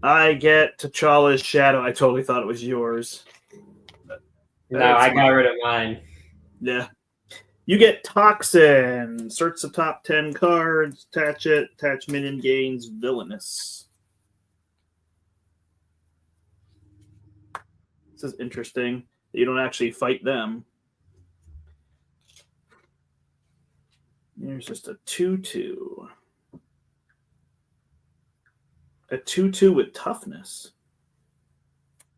I get T'Challa's Shadow. I totally thought it was yours. No, I got rid of mine. Yeah. You get Toxin. Search the top 10 cards. Attach it. Attach minion gains Villainous. This is interesting. You don't actually fight them. Here's just a 2/2. A 2/2 with toughness.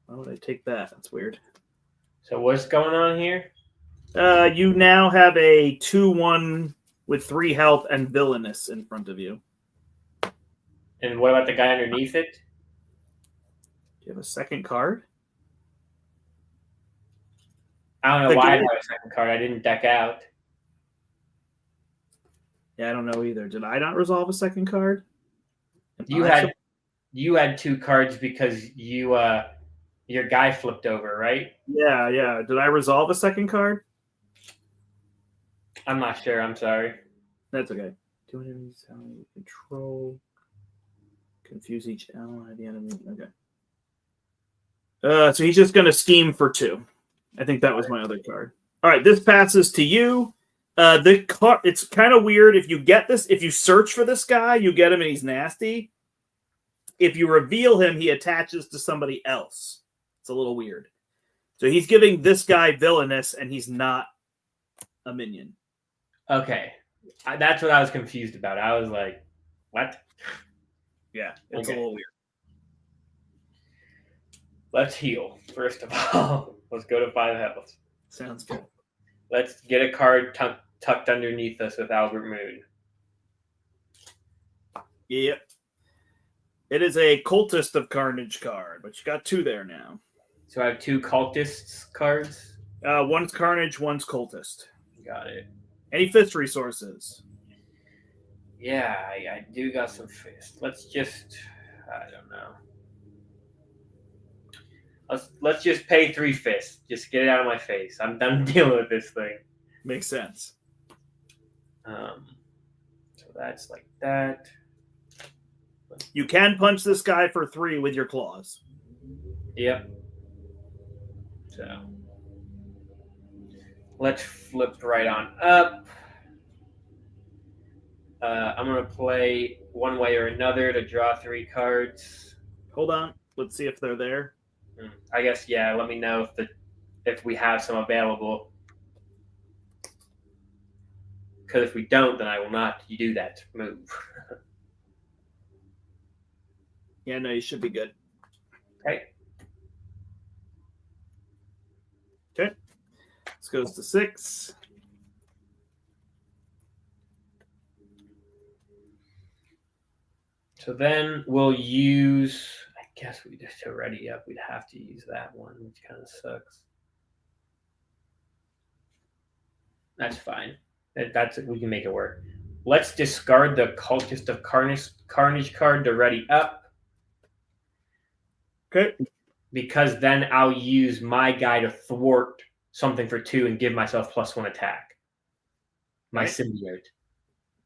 Why would I take that? That's weird. So what's going on here? You now have a 2/1 with 3 health and Villainous in front of you. And what about the guy underneath it? Do you have a second card? I don't know why I have a second card. I didn't deck out. Yeah, I don't know either. Did I not resolve a second card? You had 2 cards because your guy flipped over, right? Yeah. Did I resolve a second card? I'm not sure. I'm sorry. That's okay. 2 enemies control. Confuse each ally of the enemy. Okay. So he's just going to scheme for 2. I think that was my other card. All right, this passes to you. The card. It's kind of weird. If you get this, if you search for this guy, you get him and he's nasty. If you reveal him, he attaches to somebody else. It's a little weird. So he's giving this guy Villainous, and he's not a minion. Okay. That's what I was confused about. I was like, what? Yeah, it's a little weird. Let's heal, first of all. Let's go to 5 health. Sounds good. Let's get a card tucked underneath us with Albert Moon. Yep. It is a Cultist of Carnage card, but you got 2 there now. So I have 2 Cultists cards? One's Carnage, one's Cultist. Got it. Any fist resources? Yeah, I do got some fist. Let's just... I don't know. Let's just pay 3 fists. Just get it out of my face. I'm done dealing with this thing. Makes sense. So that's like that. You can punch this guy for 3 with your claws. Yep. So let's flip right on up. I'm going to play one way or another to draw 3 cards. Hold on. Let's see if they're there. I guess, yeah, let me know if we have some available. Because if we don't, then I will not do that move. Yeah, no, you should be good. Okay. Okay. This goes to 6. So then we'll use, I guess we just already up. We'd have to use that one, which kind of sucks. That's fine. We can make it work. Let's discard the Cultist of Carnage card to ready up. Okay. Because then I'll use my guy to thwart something for 2 and give myself +1 attack. My symbiote.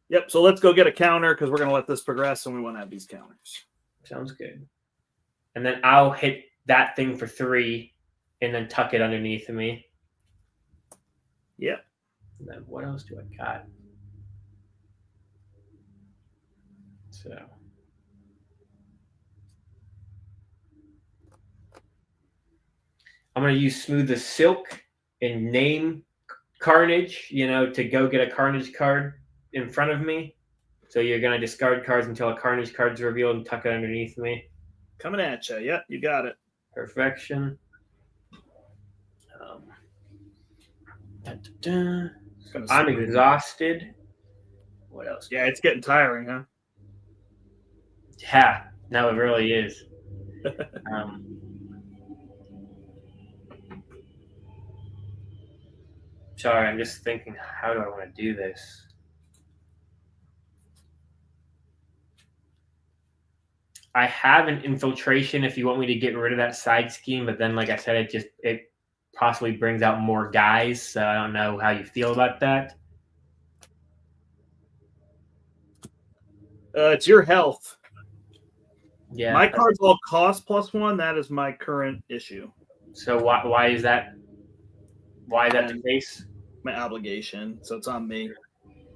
Yep, so let's go get a counter because we're going to let this progress and we want to have these counters. Sounds good. And then I'll hit that thing for 3 and then tuck it underneath of me. Yep. And then what else do I got? So I'm going to use Smooth the Silk and name Carnage, to go get a Carnage card in front of me. So you're going to discard cards until a Carnage card's revealed and tuck it underneath me. Coming at you. Yep, you got it. Perfection. I'm exhausted. What else? Yeah, it's getting tiring, huh? Yeah, no, it really is. Sorry, I'm just thinking, how do I want to do this? I have an infiltration if you want me to get rid of that side scheme, but then, like I said, it possibly brings out more guys, so I don't know how you feel about that. It's your health. Yeah. My cards all cost +1. That is my current issue. So why is that? Why is that the case? My obligation. So it's on me.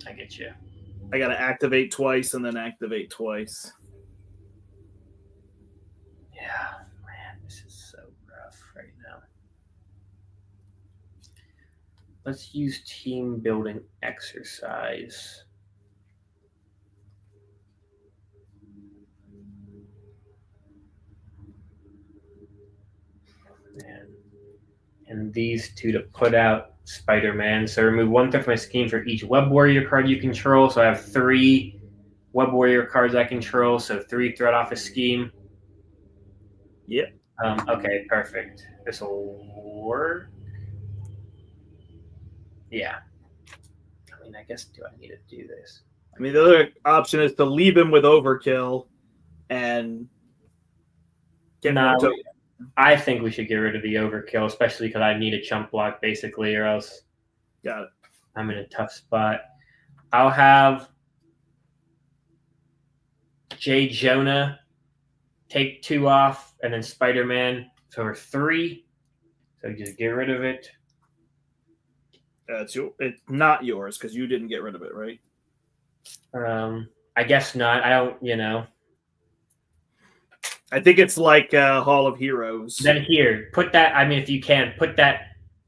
I get you. I got to activate twice and then activate twice. Yeah, man, this is so rough right now. Let's use team building exercise. And these 2 to put out Spider-Man. So remove 1 threat from my scheme for each Web Warrior card you control. So I have 3 Web Warrior cards I control. So 3 threat off a scheme. Yep. Okay, perfect. This will work. Yeah. I mean, I guess, do I need to do this? I mean, the other option is to leave him with overkill and get more tokens. I think we should get rid of the overkill, especially because I need a chump block, basically, or else got it. I'm in a tough spot. I'll have J. Jonah take 2 off, and then Spider-Man for 3. So just get rid of it. It's not yours because you didn't get rid of it, right? I guess not. I don't, I think it's like Hall of Heroes. Then here, put that. I mean, if you can, put that.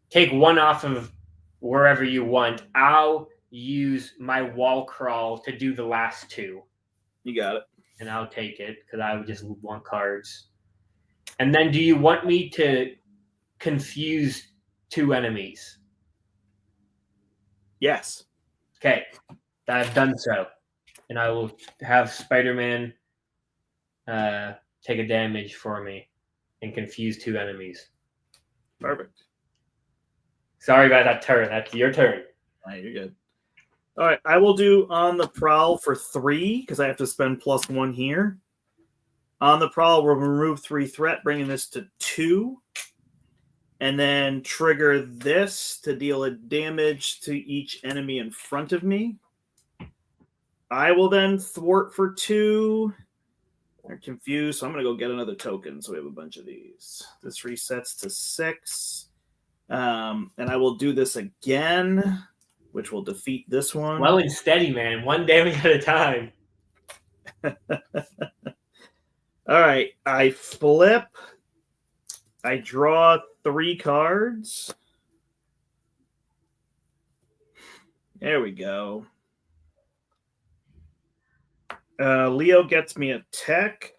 Take 1 off of wherever you want. I'll use my wall crawl to do the last 2. You got it. And I'll take it because I would just want cards. And then, do you want me to confuse 2 enemies. Yes. Okay, I've done so. And I will have Spider-Man take a damage for me and confuse 2 enemies. Perfect. Sorry about that turn. That's your turn. You're good. All right, I will do On the Prowl for 3 because I have to spend +1 here. On the Prowl will remove 3 threat, bringing this to 2. And then trigger this to deal a damage to each enemy in front of me. I will then thwart for 2. They're confused, so I'm going to go get another token. So we have a bunch of these. This resets to 6. And I will do this again, which will defeat this one. Well and steady, man. 1 damage at a time. All right. I flip. I draw 3 cards. There we go. Leo gets me a tech.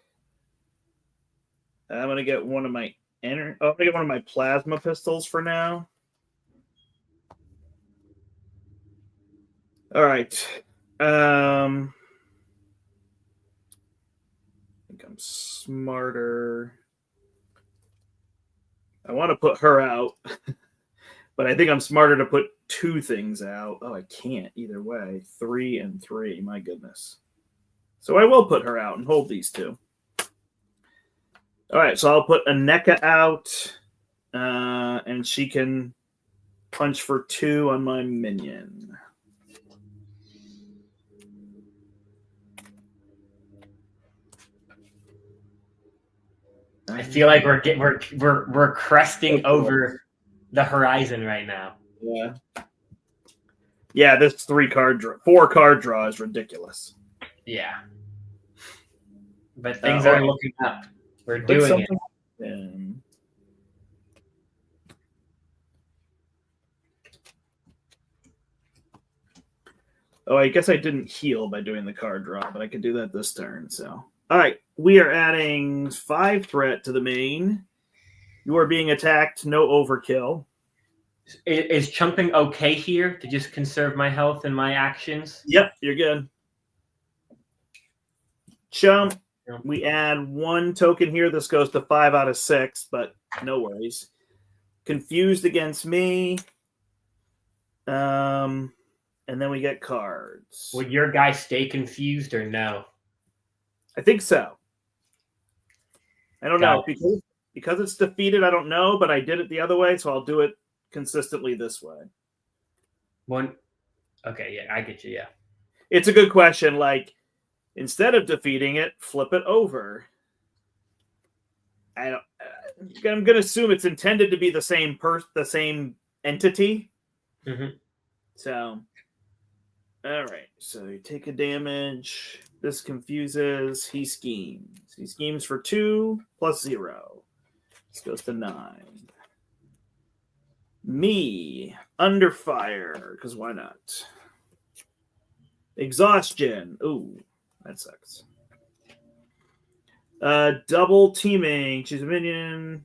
I'm gonna get one of my I'm gonna get one of my plasma pistols for now. All right. I think I'm smarter. I want to put her out, but I think I'm smarter to put 2 things out. Oh, I can't either way. 3 and 3. My goodness. So I will put her out and hold these 2. All right, so I'll put Aneka out, and she can punch for 2 on my minion. I feel like we're cresting over the horizon right now. Yeah. Yeah, this 4 card draw is ridiculous. Yeah. But things are looking up. We're doing it. Oh, I guess I didn't heal by doing the card draw, but I could do that this turn. So, all right, we are adding 5 threat to the main. You are being attacked. No overkill. Is chumping okay here to just conserve my health and my actions? Yep, you're good. Chump. We add 1 token here. This goes to 5 out of 6, but no worries. Confused against me. And then we get cards. Would your guy stay confused or no? I think so. I don't know. Because it's defeated, I don't know, but I did it the other way, so I'll do it consistently this way. Okay, yeah, I get you, yeah. It's a good question. Like, instead of defeating it, flip it over. I'm going to assume it's intended to be the same entity. Mm-hmm. So, all right. So you take a damage. This confuses. He schemes. He schemes for 2 plus 0. This goes to 9. Me, under fire, because why not? Exhaustion. Ooh, that sucks. Double teaming. Choose a minion.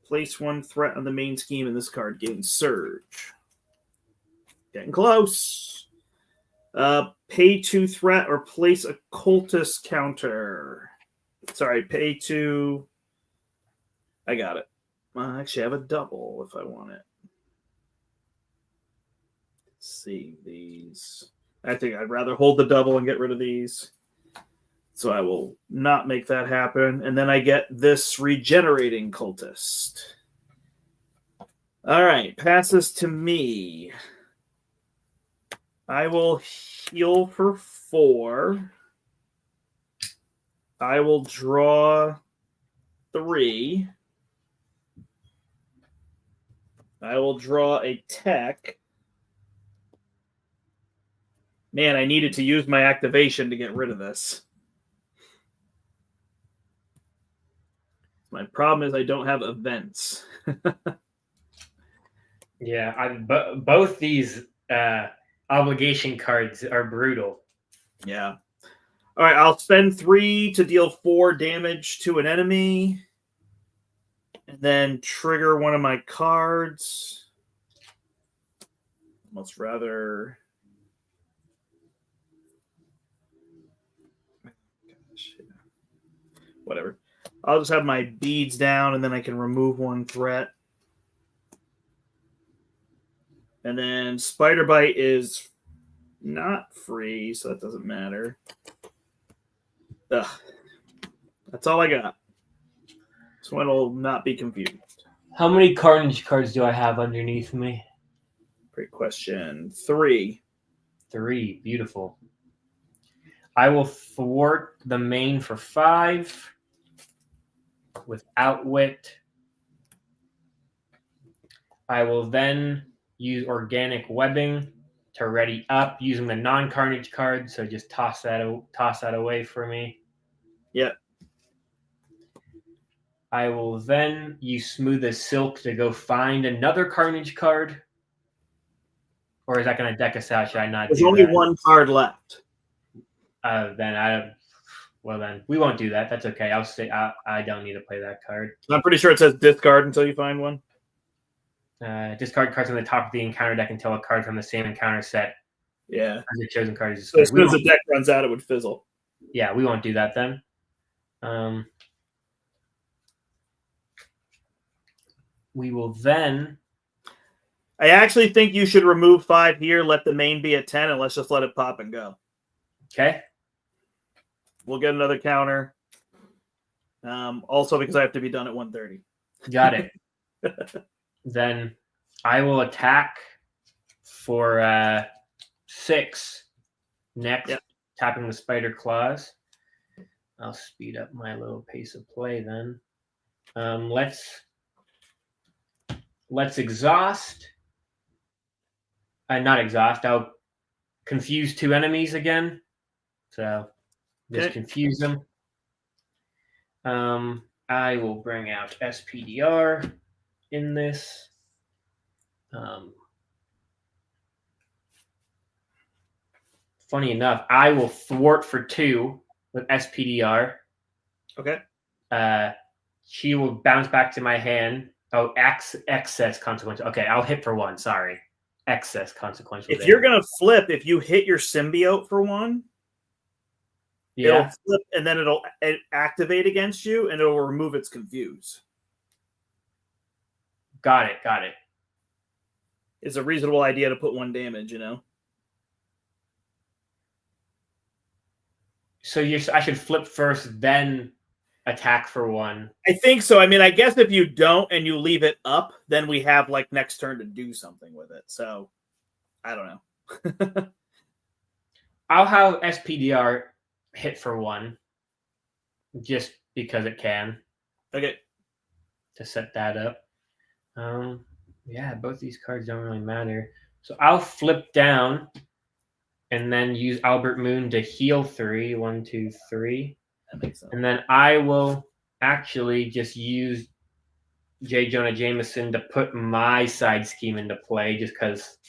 Place 1 threat on the main scheme, and this card gains surge. Getting close. Pay 2 threat or place a cultist counter. Sorry, pay 2. I got it. Actually, I have a double if I want it. Let's see these. I think I'd rather hold the double and get rid of these. So I will not make that happen. And then I get this regenerating cultist. All right, passes to me. I will heal for 4. I will draw 3. I will draw a tech. Man, I needed to use my activation to get rid of this. My problem is I don't have events. Yeah, both these obligation cards are brutal. Yeah. All right, I'll spend 3 to deal 4 damage to an enemy. And then trigger one of my cards. Much rather. Gosh, yeah. Whatever. I'll just have my beads down, and then I can remove one threat. And then Spider Bite is not free, so that doesn't matter. Ugh. That's all I got. This one will not be confused. How many Carnage cards do I have underneath me? Great question. 3. 3. Beautiful. I will thwart the main for 5 with Outwit. I will then use Organic Webbing to ready up using the non-Carnage card. So just toss that away for me. Yep. I will then use Smooth as Silk to go find another Carnage card. Or is that going to deck us out? Should I not? There's only one card left. Then we won't do that. That's okay. I'll say I don't need to play that card. I'm pretty sure it says discard until you find one. Discard cards on the top of the encounter deck until a card from the same encounter set. Yeah. As the chosen card is discarded. So as soon as the deck runs out, it would fizzle. Yeah, we won't do that then. We will then. I actually think you should remove 5 here, let the main be at 10, and let's just let it pop and go. Okay. We'll get another counter. Also because I have to be done at 1:30. Got it. Then I will attack for 6 next, tapping the Spider Claws. I'll speed up my little pace of play then. Let's exhaust. Not exhaust. I'll confuse 2 enemies again. So just confuse them. I will bring out SPDR in this. Funny enough, I will thwart for 2 with SPDR. Okay. She will bounce back to my hand. Oh, excess consequential. Okay, I'll hit for 1. Sorry. Excess consequential. If you're going to flip, if you hit your symbiote for 1, it'll flip and then it'll activate against you and it'll remove its confuse. Got it. It's a reasonable idea to put 1 damage, So I should flip first, then attack for 1. I think so. I mean, I guess if you don't and you leave it up, then we have like next turn to do something with it. So I don't know. I'll have SPDR hit for 1 just because it can. Okay. To set that up. Both these cards don't really matter. So I'll flip down and then use Albert Moon to heal 3. 1, 2, 3. That makes sense. And then I will actually just use J. Jonah Jameson to put my side scheme into play just because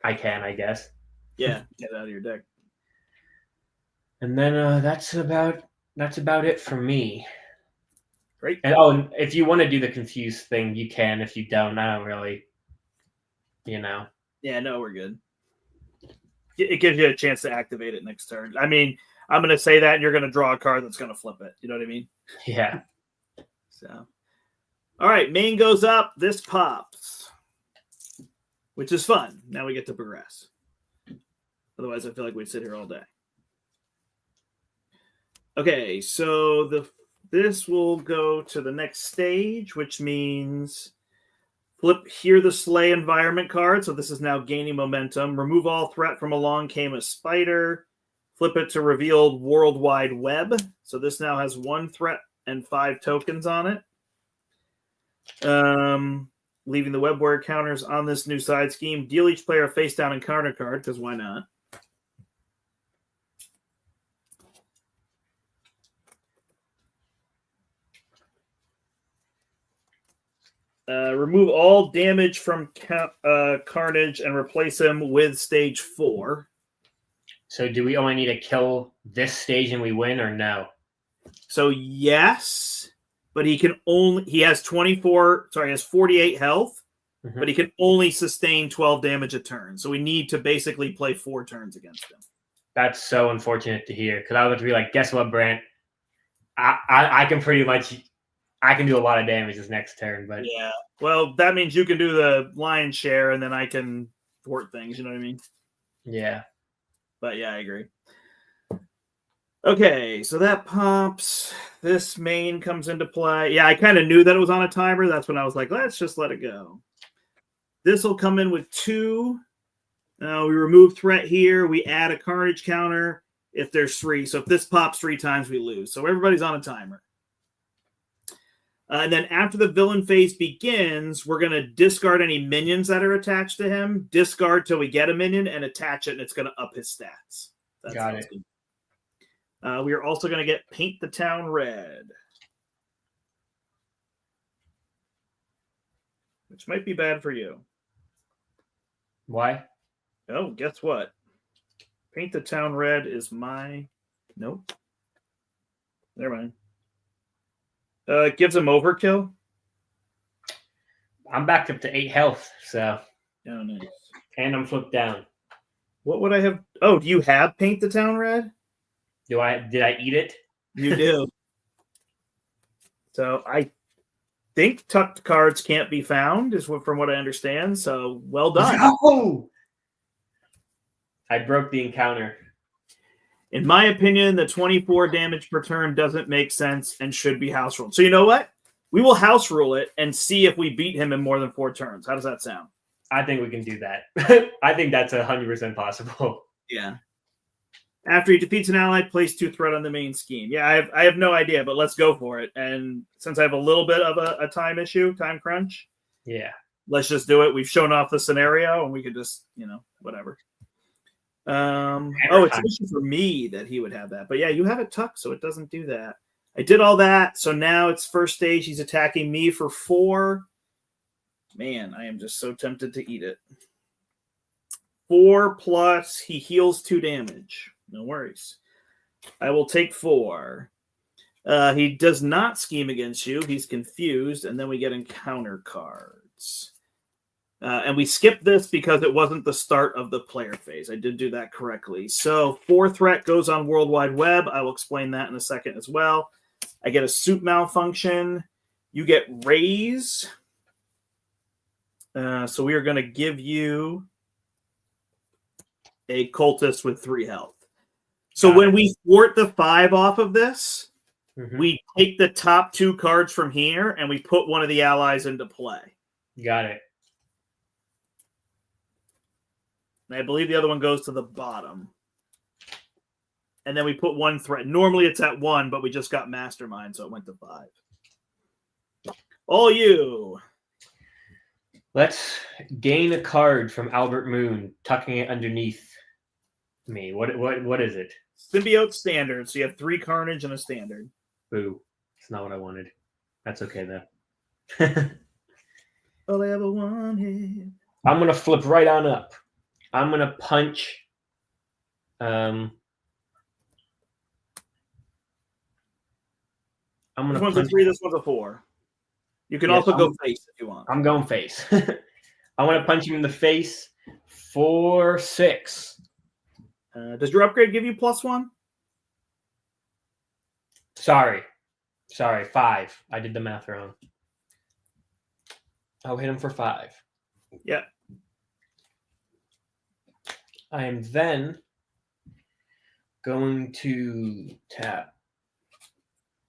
I can, I guess. Yeah, get it out of your deck. And then that's about it for me. Great. And if you want to do the confused thing, you can. If you don't, I don't really, Yeah, no, we're good. It gives you a chance to activate it next turn. I mean, I'm going to say that, and you're going to draw a card that's going to flip it. You know what I mean? Yeah. So, all right, main goes up. This pops, which is fun. Now we get to progress. Otherwise, I feel like we'd sit here all day. Okay, so this will go to the next stage, which means flip here the Slay environment card. So this is now gaining momentum. Remove all threat from Along Came a Spider. Flip it to revealed Worldwide Web. So this now has 1 threat and 5 tokens on it. Leaving the web warrior counters on this new side scheme. Deal each player a face down encounter card, because why not? Remove all damage from Carnage and replace him with stage 4. So do we only need to kill this stage and we win, or no? So yes, but he has 48 health, but he can only sustain 12 damage a turn. So we need to basically play 4 turns against him. That's so unfortunate to hear, because I was about to be like, guess what, Brandt? I can pretty much, I can do a lot of damage this next turn, but yeah. Well, that means you can do the lion's share, and then I can thwart things. You know what I mean? Yeah. But yeah, I agree. Okay, so that pops. This main comes into play. Yeah, I kind of knew that it was on a timer. That's when I was like, let's just let it go. This will come in with 2. We remove threat here. We add a Carnage counter if there's 3. So if this pops 3 times, we lose. So everybody's on a timer. And then after the villain phase begins, we're going to discard any minions that are attached to him, discard till we get a minion, and attach it, and it's going to up his stats. Got it. We are also going to get Paint the Town Red, which might be bad for you. Why? Oh, guess what? Paint the Town Red is my... Nope. Never mind. It gives him overkill. I'm back up to 8 health, so... Oh, nice. And I'm flipped down. What would I have... Oh, do you have Paint the Town Red? Did I eat it? You do. So I think tucked cards can't be found, from what I understand. So well done. No! I broke the encounter. In my opinion, the 24 damage per turn doesn't make sense and should be house ruled. So you know what? We will house rule it and see if we beat him in more than 4 turns. How does that sound? I think we can do that. I think that's 100% possible. Yeah. After he defeats an ally, place 2 threat on the main scheme. Yeah, I have no idea, but let's go for it. And since I have a little bit of a time crunch, yeah, let's just do it. We've shown off the scenario, and we could just, whatever. It's an issue for me that he would have that. But yeah, you have it tucked, so it doesn't do that. I did all that, so now it's first stage. He's attacking me for 4. Man, I am just so tempted to eat it. 4 plus he heals 2 damage. No worries. I will take 4. He does not scheme against you. He's confused, and then we get encounter cards. And we skipped this because it wasn't the start of the player phase. I did do that correctly. So 4 threat goes on World Wide Web. I will explain that in a second as well. I get a suit malfunction. You get raise. So we are going to give you a cultist with 3 health. So when we thwart the 5 off of this, we take the top 2 cards from here and we put one of the allies into play. Got it. And I believe the other one goes to the bottom. And then we put 1 threat. Normally it's at 1, but we just got Mastermind, so it went to 5. All you. Let's gain a card from Albert Moon, tucking it underneath me. What is it? Symbiote standard. So you have 3 Carnage and a standard. Boo. It's not what I wanted. That's okay, though. All I ever wanted. I'm going to flip right on up. I'm going to punch... I'm going to punch... This one's a 3, this one's a 4. You can also go face if you want. I'm going face. I want to punch him in the face for 6. Does your upgrade give you +1? Sorry, 5. I did the math wrong. I'll hit him for 5. Yeah. I am then going to tap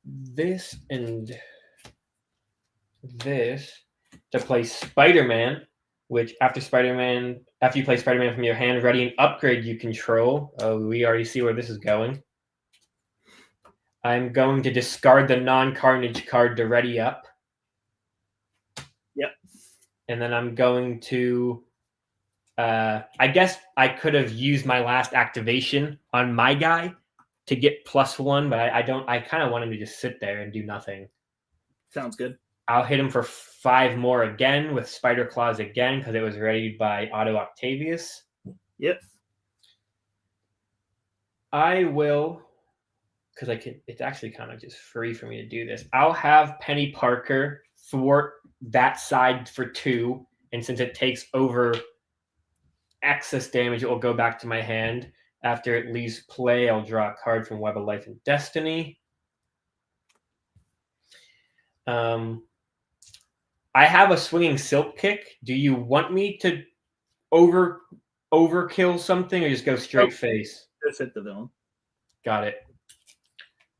this and this to play Spider-Man, which after you play Spider-Man from your hand, ready an upgrade you control. Oh, we already see where this is going. I'm going to discard the non-Carnage card to ready up. Yep. And then I'm going to... I guess I could have used my last activation on my guy to get +1, but I kind of want him to just sit there and do nothing. Sounds good. I'll hit him for 5 more again with Spider Claws again because it was readied by Otto Octavius. Yep. I will, because it's actually kind of just free for me to do this. I'll have Penny Parker thwart that side for 2 and since it takes over excess damage, it will go back to my hand. After it leaves play, I'll draw a card from Web of Life and Destiny. I have a Swinging Silk Kick. Do you want me to overkill something, or just go straight face? Just hit the villain. Got it.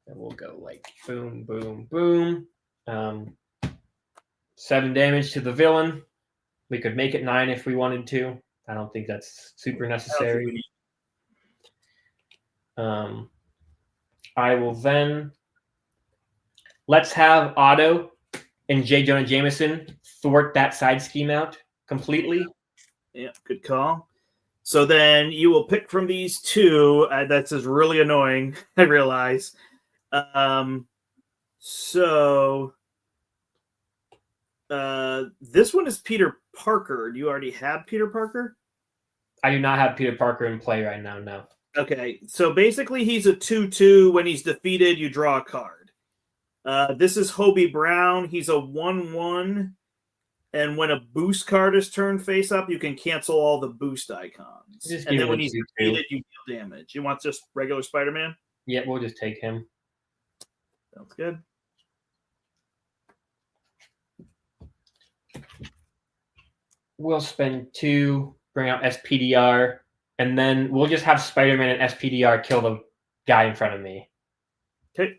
And we'll go like boom, boom, boom. 7 damage to the villain. We could make it 9 if we wanted to. I don't think that's super necessary. I will then... Let's have Otto and J. Jonah Jameson thwart that side scheme out completely. Yeah, good call. So then you will pick from these two. That's just really annoying, I realize. This one is Peter Parker. Do you already have Peter Parker? I do not have Peter Parker in play right now, no. Okay, so basically he's a 2/2. When he's defeated, you draw a card. This is Hobie Brown. He's a 1/1. And when a boost card is turned face up, you can cancel all the boost icons. And then when he's defeated, you deal damage. You want just regular Spider-Man? Yeah, we'll just take him. Sounds good. We'll spend 2, bring out SPDR, and then we'll just have Spider-Man and SPDR kill the guy in front of me. Okay.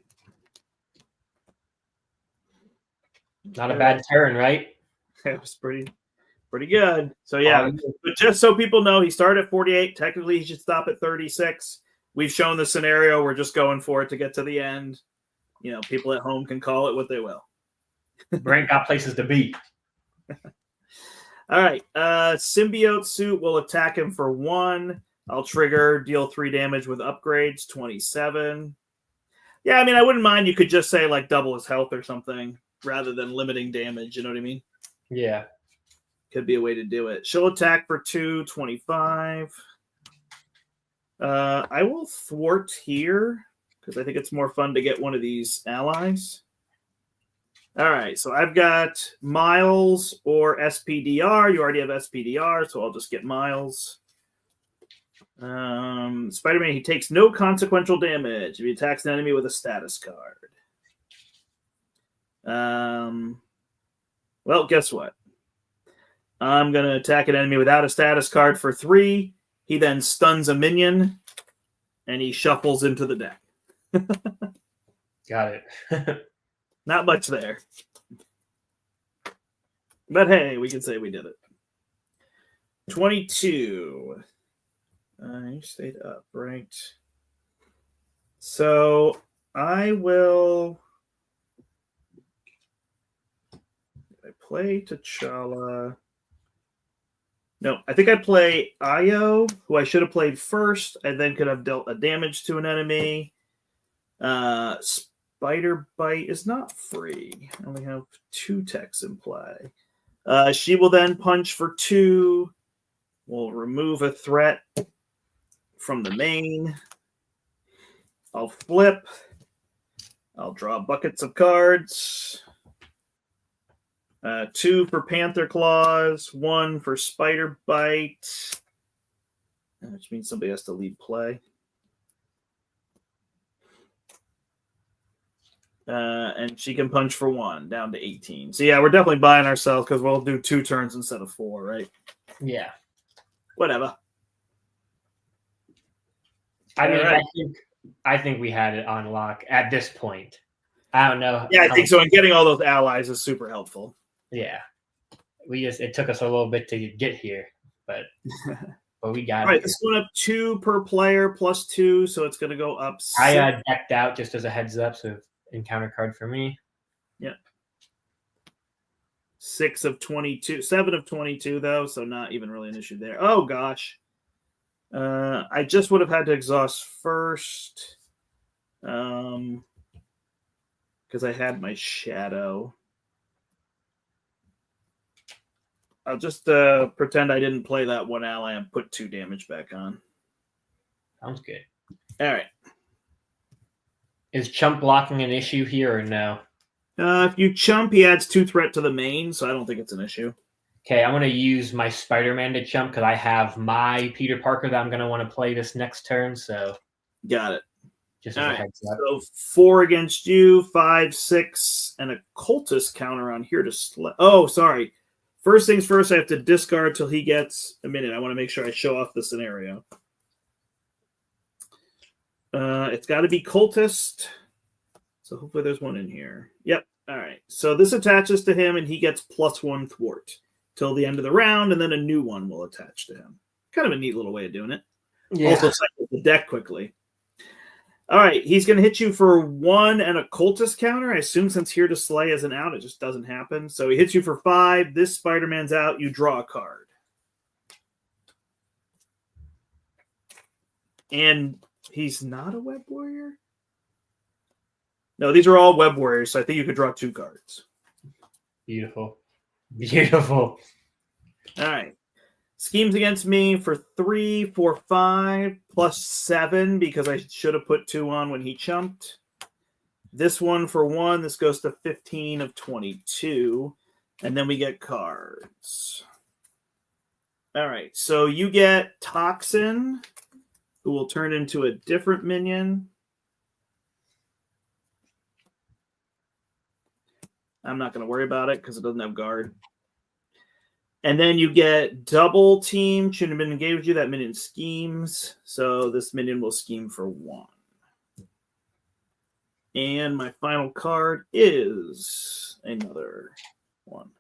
Not a bad turn, right? That was pretty good. So yeah, but just so people know, he started at 48. Technically, he should stop at 36. We've shown the scenario. We're just going for it to get to the end. You know, people at home can call it what they will. Brandt got places to be. All right. Symbiote suit will attack him for 1. I'll trigger, deal 3 damage with upgrades, 27. Yeah, I mean, I wouldn't mind. You could just say like double his health or something rather than limiting damage. You know what I mean? Yeah. Could be a way to do it. She'll attack for 2, 25. I will thwart here because I think it's more fun to get one of these allies. All right, so I've got Miles or SPDR. You already have SPDR, so I'll just get Miles. Spider-Man, he takes no consequential damage if he attacks an enemy with a status card. Well, guess what? I'm going to attack an enemy without a status card for 3. He then stuns a minion, and he shuffles into the deck. Got it. Not much there. But hey, we can say we did it. 22. You stayed up, right? So I will... I play T'Challa. No, I think I play Io, who I should have played first, and then could have dealt a damage to an enemy. Spider Bite is not free. I only have 2 techs in play. She will then punch for 2. We'll remove a threat from the main. I'll flip. I'll draw buckets of cards. 2 for Panther Claws, 1 for Spider Bite, which means somebody has to lead play. And she can punch for 1, down to 18. So yeah, we're definitely buying ourselves because we'll do 2 turns instead of 4, right? Yeah. Whatever. I mean, right. I think we had it on lock at this point. I don't know. Yeah, I think so. And getting all those allies is super helpful. Yeah. It took us a little bit to get here, but we got it. All right, this one up 2 per player plus 2, so it's going to go up 6. I decked out just as a heads up, so encounter card for me. Yeah. 6 of 22, 7 of 22 though, so not even really an issue there. Oh gosh. I just would have had to exhaust first. Because I had my shadow. I'll just pretend I didn't play that 1 ally and put 2 damage back on. Sounds good. All right. Is chump blocking an issue here or no? If you chump, he adds 2 threat to the main, so I don't think it's an issue. Okay, I'm going to use my Spider-Man to jump because I have my Peter Parker that I'm going to want to play this next turn. So got it. just All as a right. heads up. So 4 against you, 5, 6, and a cultist counter on here to oh, sorry. First things first, I have to discard till he gets a minute. I want to make sure I show off the scenario. It's got to be cultist. So hopefully there's one in here. Yep. All right. So this attaches to him, and he gets +1 thwart till the end of the round, and then a new one will attach to him. Kind of a neat little way of doing it. Yeah. Also cycle the deck quickly. All right. He's going to hit you for 1 and a cultist counter. I assume since Here to Slay is an out, it just doesn't happen. So he hits you for 5. This Spider-Man's out. You draw a card. And he's not a web warrior? No, these are all web warriors, so I think you could draw 2 cards. Beautiful. Beautiful. All right. Schemes against me for 3, 4, 5, +7 because I should have put 2 on when he chumped. This one for 1. This goes to 15 of 22. And then we get cards. All right. So you get Toxin, who will turn into a different minion. I'm not going to worry about it because it doesn't have guard. And then you get Double Team. Shouldn't have been engaged with you. That minion schemes. So this minion will scheme for 1. And my final card is another 1.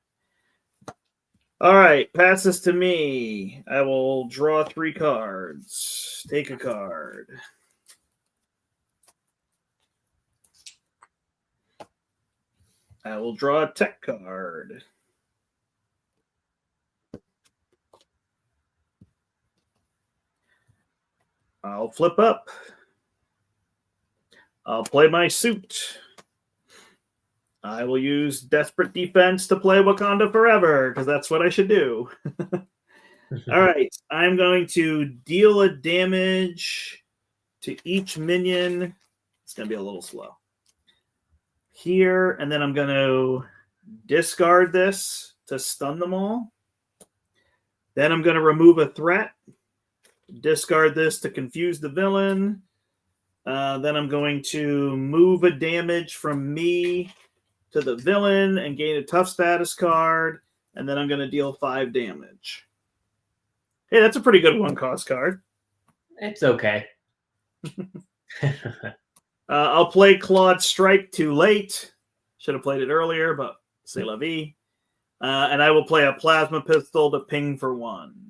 All right. Pass this to me. I will draw 3 cards. Take a card. I will draw a tech card. I'll flip up. I'll play my suit. I will use Desperate Defense to play Wakanda Forever, because that's what I should do. All right. I'm going to deal a damage to each minion. It's going to be a little slow. Here, and then I'm going to discard this to stun them all. Then I'm going to remove a threat. Discard this to confuse the villain. Then I'm going to move a damage from me to the villain and gain a tough status card. And then I'm going to deal 5 damage. Hey, that's a pretty good 1-cost card. It's okay. I'll play Claude Strike too late. Should have played it earlier, but c'est la vie. And I will play a Plasma Pistol to ping for 1.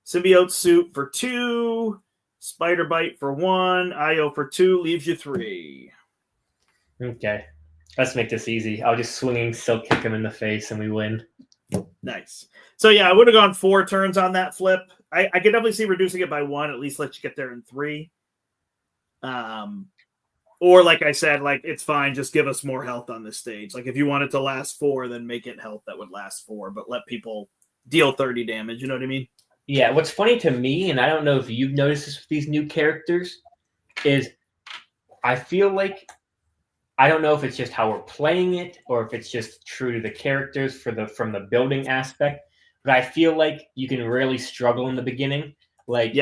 Symbiote Suit for 2. Spider Bite for 1. IO for 2. Leaves you 3. Okay. Let's make this easy. I'll just swinging Silk kick him in the face and we win. Nice. So yeah, I would have gone 4 turns on that flip. I could definitely see reducing it by 1, at least let you get there in 3. Or like I said, like it's fine, just give us more health on this stage. Like if you want it to last 4, then make it health that would last 4, but let people deal 30 damage, you know what I mean? Yeah, what's funny to me, and I don't know if you've noticed this with these new characters, is I feel like I don't know if it's just how we're playing it or if it's just true to the characters from the building aspect, but I feel like you can really struggle in the beginning. Like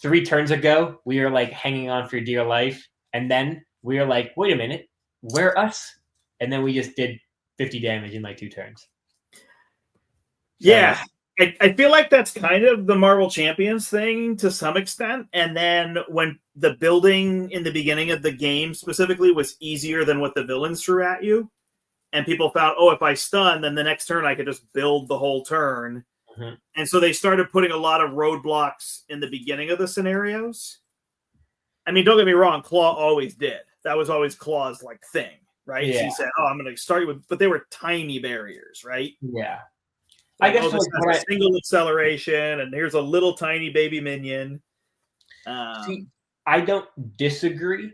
3 turns ago, we were like hanging on for dear life, and then we were like, wait a minute, we're us, and then we just did 50 damage in like 2 turns. Yeah. I feel like that's kind of the Marvel Champions thing to some extent. And then when the building in the beginning of the game specifically was easier than what the villains threw at you, and people found, oh, if I stun, then the next turn I could just build the whole turn. Mm-hmm. And so they started putting a lot of roadblocks in the beginning of the scenarios. I mean, don't get me wrong, Claw always did. That was always Claw's like thing, right? Yeah. He said, oh, I'm going to start you with, but they were tiny barriers, right? Yeah. I guess like a single acceleration, and here's a little tiny baby minion. See, I don't disagree.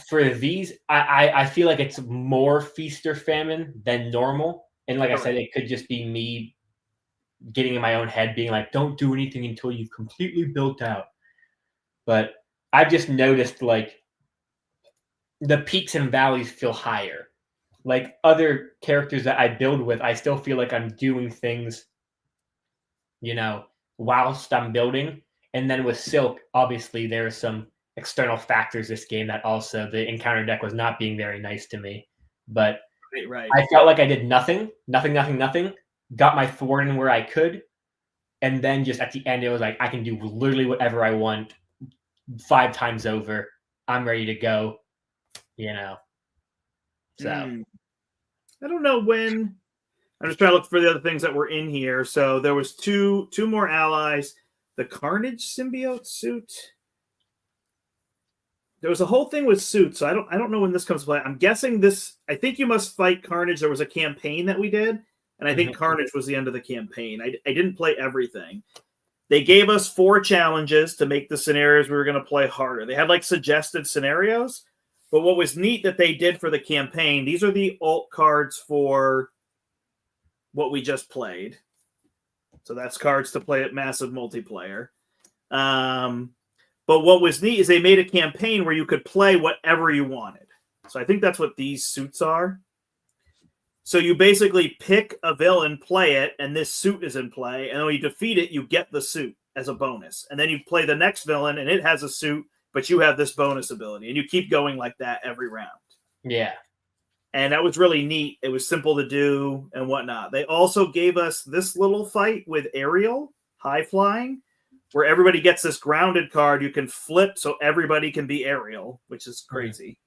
For these, I feel like it's more feast or famine than normal. And like I said, it could just be me getting in my own head, being like, don't do anything until you've completely built out. But I've just noticed like the peaks and valleys feel higher. like other characters that I build with, I still feel like I'm doing things, whilst I'm building. And then with Silk, obviously there are some external factors this game that also the encounter deck was not being very nice to me. But Right. I felt like I did nothing, got my thwarting where I could, and then just at the end it was like I can do literally whatever I want 5 times over. I'm ready to go, So I don't know when. I'm just trying to look for the other things that were in here. So there was two more allies. The Carnage symbiote suit. There was a whole thing with suits. So I don't know when this comes to play. I'm guessing this. I think you must fight Carnage. There was a campaign that we did, and I think Carnage was the end of the campaign. I didn't play everything. They gave us 4 challenges to make the scenarios we were going to play harder. They had like suggested scenarios, but what was neat that they did for the campaign, these are the alt cards for what we just played. So that's cards to play at massive multiplayer. But what was neat is they made a campaign where you could play whatever you wanted. So I think that's what these suits are. So you basically pick a villain, play it, and this suit is in play. And when you defeat it, you get the suit as a bonus. And then you play the next villain, and it has a suit, but you have this bonus ability. And you keep going like that every round. Yeah. And that was really neat. It was simple to do and whatnot. They also gave us this little fight with Ariel, high flying, where everybody gets this grounded card you can flip so everybody can be Ariel, which is crazy.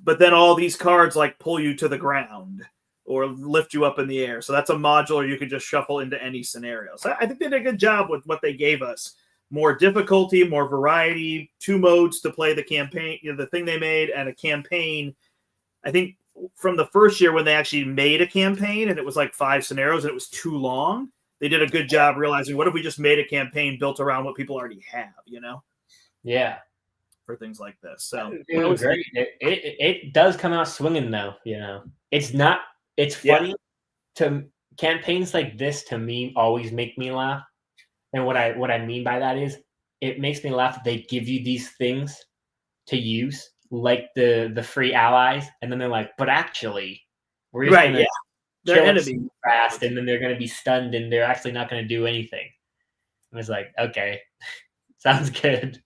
But then all these cards like pull you to the ground or lift you up in the air. So that's a modular you can just shuffle into any scenario. So I think they did a good job with what they gave us. More difficulty, more variety, 2 modes to play the campaign, the thing they made, and a campaign. I think from the first year when they actually made a campaign and it was like 5 scenarios and it was too long, they did a good job realizing what if we just made a campaign built around what people already have, Yeah. For things like this. So it was great. It does come out swinging though, It's funny to campaigns like this to me always make me laugh. And what I mean by that is it makes me laugh that they give you these things to use, like the free allies, and then they're like, but actually, we're just gonna kill it fast, and then they're gonna be stunned, and they're actually not gonna do anything. And it's like, okay, sounds good.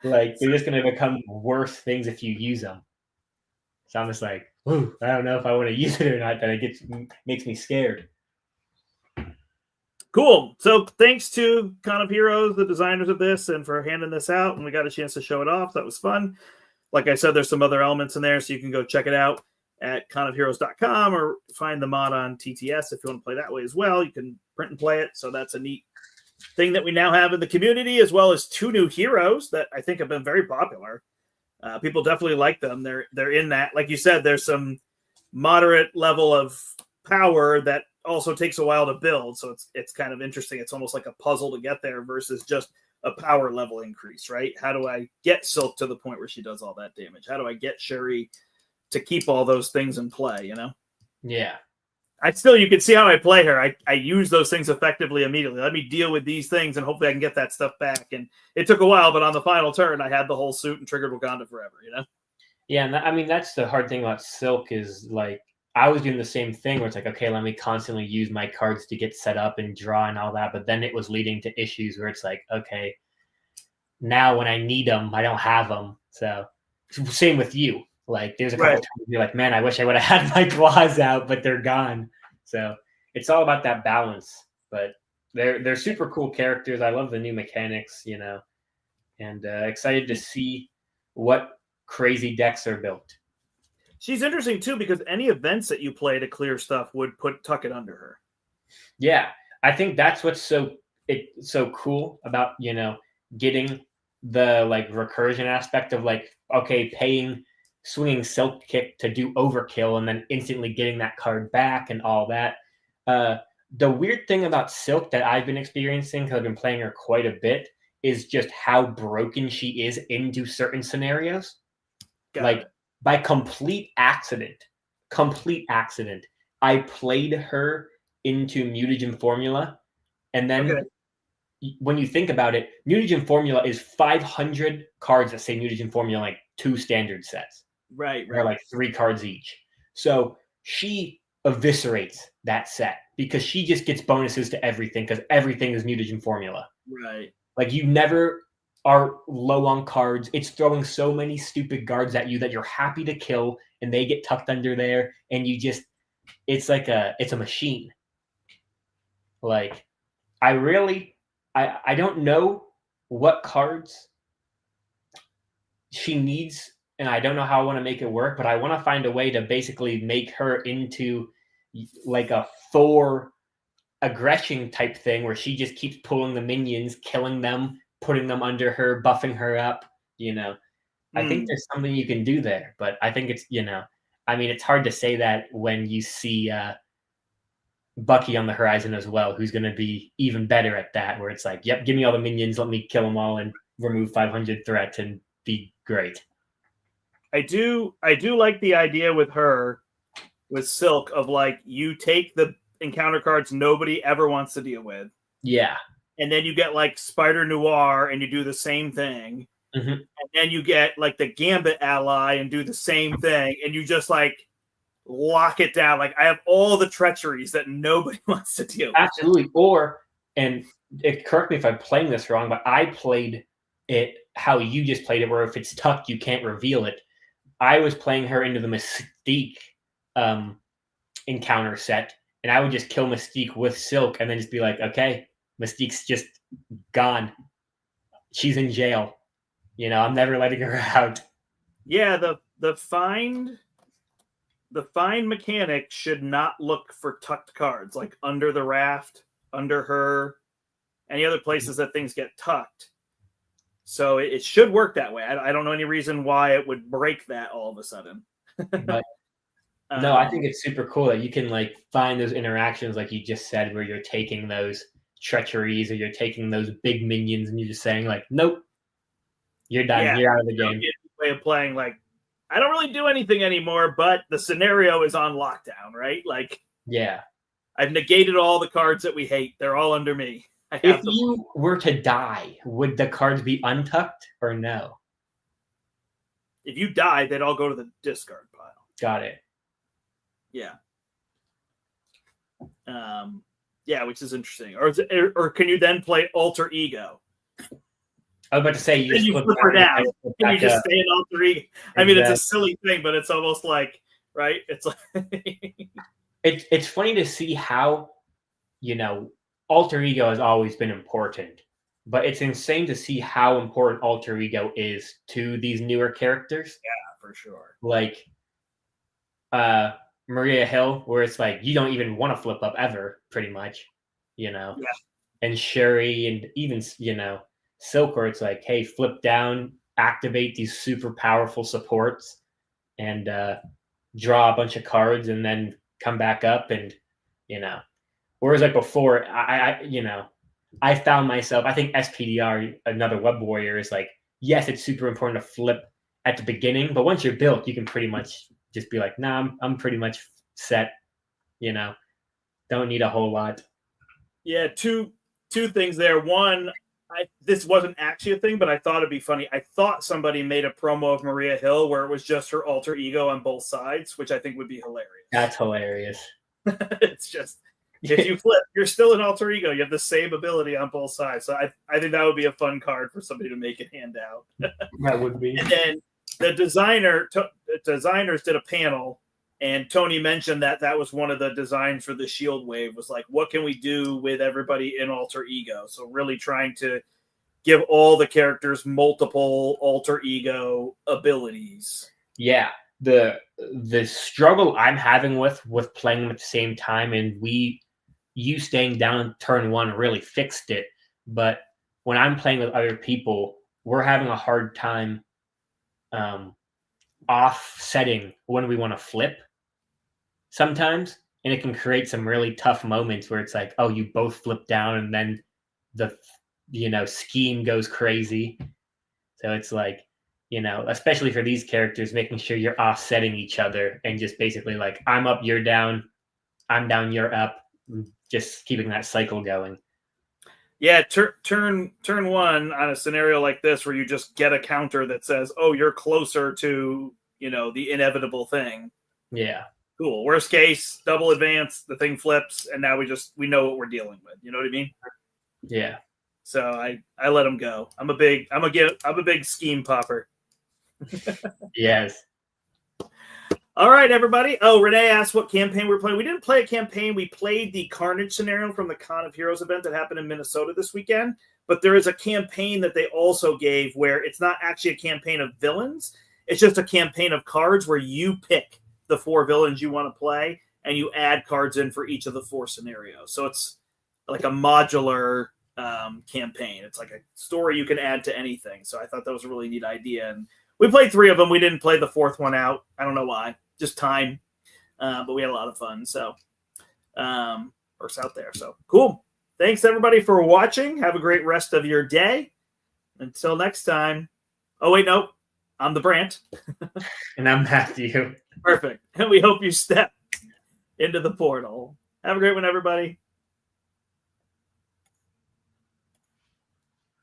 Like they're just gonna become worse things if you use them. So I'm just like, ooh, I don't know if I want to use it or not. That it makes me scared. Cool. So thanks to Con of Heroes, the designers of this, and for handing this out, and we got a chance to show it off. That was fun. Like I said, there's some other elements in there, so you can go check it out at conofheroes.com or find the mod on TTS if you want to play that way as well. You can print and play it. So that's a neat thing that we now have in the community, as well as 2 new heroes that I think have been very popular. People definitely like them. They're in that. Like you said, there's some moderate level of power that also takes a while to build. So it's kind of interesting. It's almost like a puzzle to get there versus just a power level increase, right? How do I get Silk to the point where she does all that damage? How do I get Sherry to keep all those things in play, Yeah. You can see how I play her. I use those things effectively immediately. Let me deal with these things and hopefully I can get that stuff back. And it took a while, but on the final turn, I had the whole suit and triggered Wakanda forever, Yeah, and that's the hard thing about Silk is like I was doing the same thing where it's like, okay, let me constantly use my cards to get set up and draw and all that. But then it was leading to issues where it's like, okay, now when I need them, I don't have them. So same with you. Like there's a couple times you're like, man, I wish I would have had my claws out, but they're gone. So it's all about that balance. But they're super cool characters. I love the new mechanics, and excited to see what crazy decks are built. She's interesting too because any events that you play to clear stuff would tuck it under her. Yeah, I think that's what's so cool about getting the like recursion aspect of like, okay, swinging Silk Kick to do overkill and then instantly getting that card back and all that. The weird thing about Silk that I've been experiencing, because I've been playing her quite a bit, is just how broken she is into certain scenarios. By complete accident, I played her into Mutagen Formula. And then when you think about it, Mutagen Formula is 500 cards that say Mutagen Formula, like 2 standard sets. Right. They're like 3 cards each. So she eviscerates that set because she just gets bonuses to everything because everything is mutagen formula. Right. Like you never are low on cards. It's throwing so many stupid guards at you that you're happy to kill and they get tucked under there and you just it's a machine. Like I don't know what cards she needs and I don't know how I want to make it work, but I want to find a way to basically make her into like a Thor aggression type thing where she just keeps pulling the minions, killing them, putting them under her, buffing her up, I think there's something you can do there, but I think it's, I mean, it's hard to say that when you see Bucky on the horizon as well, who's going to be even better at that, where it's like, yep, give me all the minions, let me kill them all and remove 500 threat and be great. I do like the idea with her, with Silk, of like, you take the encounter cards nobody ever wants to deal with. Yeah. And then you get like Spider Noir and you do the same thing. Mm-hmm. And then you get like the Gambit ally and do the same thing. And you just like lock it down. Like, I have all the treacheries that nobody wants to deal with. Absolutely. Correct me if I'm playing this wrong, but I played it how you just played it, where if it's tucked, you can't reveal it. I was playing her into the Mystique encounter set, and I would just kill Mystique with Silk and then just be like, okay, Mystique's just gone. She's in jail. I'm never letting her out. Yeah, the find mechanic should not look for tucked cards, like under the raft, under her, any other places that things get tucked. So it should work that way. I don't know any reason why it would break that all of a sudden. But no, I think it's super cool that you can like find those interactions, like you just said, where you're taking those treacheries or you're taking those big minions and you're just saying like, nope, you're done. Yeah, you're out of the game. Way of playing, like, I don't really do anything anymore, but the scenario is on lockdown, right? Like, yeah, I've negated all the cards that we hate. They're all under me. If you were to die, would the cards be untucked or no? If you die, they'd all go to the discard pile. Got it. Yeah. Yeah, which is interesting. Or can you then play Alter Ego? I was about to say you flip her down and you just stay in Alter Ego. I mean, it's a silly thing, but it's almost like, right? It's like it's funny to see how, Alter Ego has always been important, but it's insane to see how important Alter Ego is to these newer characters. Yeah, for sure. Like Maria Hill, where it's like you don't even want to flip up ever, pretty much, Yeah. And Shuri and even, Silk, where it's like, hey, flip down, activate these super powerful supports and draw a bunch of cards and then come back up and, Whereas like before, I found myself, I think SPDR, another web warrior, is like, yes, it's super important to flip at the beginning, but once you're built, you can pretty much just be like, nah, I'm pretty much set, don't need a whole lot. Yeah, two things there. One, this wasn't actually a thing, but I thought it'd be funny. I thought somebody made a promo of Maria Hill where it was just her alter ego on both sides, which I think would be hilarious. That's hilarious. It's just, if you flip, you're still an alter ego. You have the same ability on both sides. So I think that would be a fun card for somebody to make and hand out. That would be. And then the designers did a panel, and Tony mentioned that was one of the designs for the Shield Wave, was like, what can we do with everybody in alter ego? So really trying to give all the characters multiple alter ego abilities. Yeah. The struggle I'm having with playing them at the same time, and you staying down turn one really fixed it. But when I'm playing with other people, we're having a hard time offsetting when we want to flip sometimes, and it can create some really tough moments where it's like, oh, you both flip down and then the scheme goes crazy. So it's like, especially for these characters, making sure you're offsetting each other and just basically like, I'm up, you're down, I'm down, you're up, just keeping that cycle going. Yeah, turn one on a scenario like this where you just get a counter that says, oh, you're closer to the inevitable thing. Yeah. Cool. Worst case, double advance, the thing flips, and now we know what we're dealing with. You know what I mean? Yeah. So I let them go. I'm a big scheme popper. Yes. All right, everybody. Oh, Renee asked what campaign we're playing. We didn't play a campaign. We played the Carnage scenario from the Con of Heroes event that happened in Minnesota this weekend. But there is a campaign that they also gave where it's not actually a campaign of villains. It's just a campaign of cards where you pick the 4 villains you want to play, and you add cards in for each of the 4 scenarios. So it's like a modular campaign. It's like a story you can add to anything. So I thought that was a really neat idea. And we played 3 of them. We didn't play the 4th one out. I don't know why. Just time. But we had a lot of fun. So works out there. So cool. Thanks, everybody, for watching. Have a great rest of your day. Until next time. Oh, wait, no. I'm the Brandt. And I'm Matthew. Perfect. And we hope you step into the portal. Have a great one, everybody.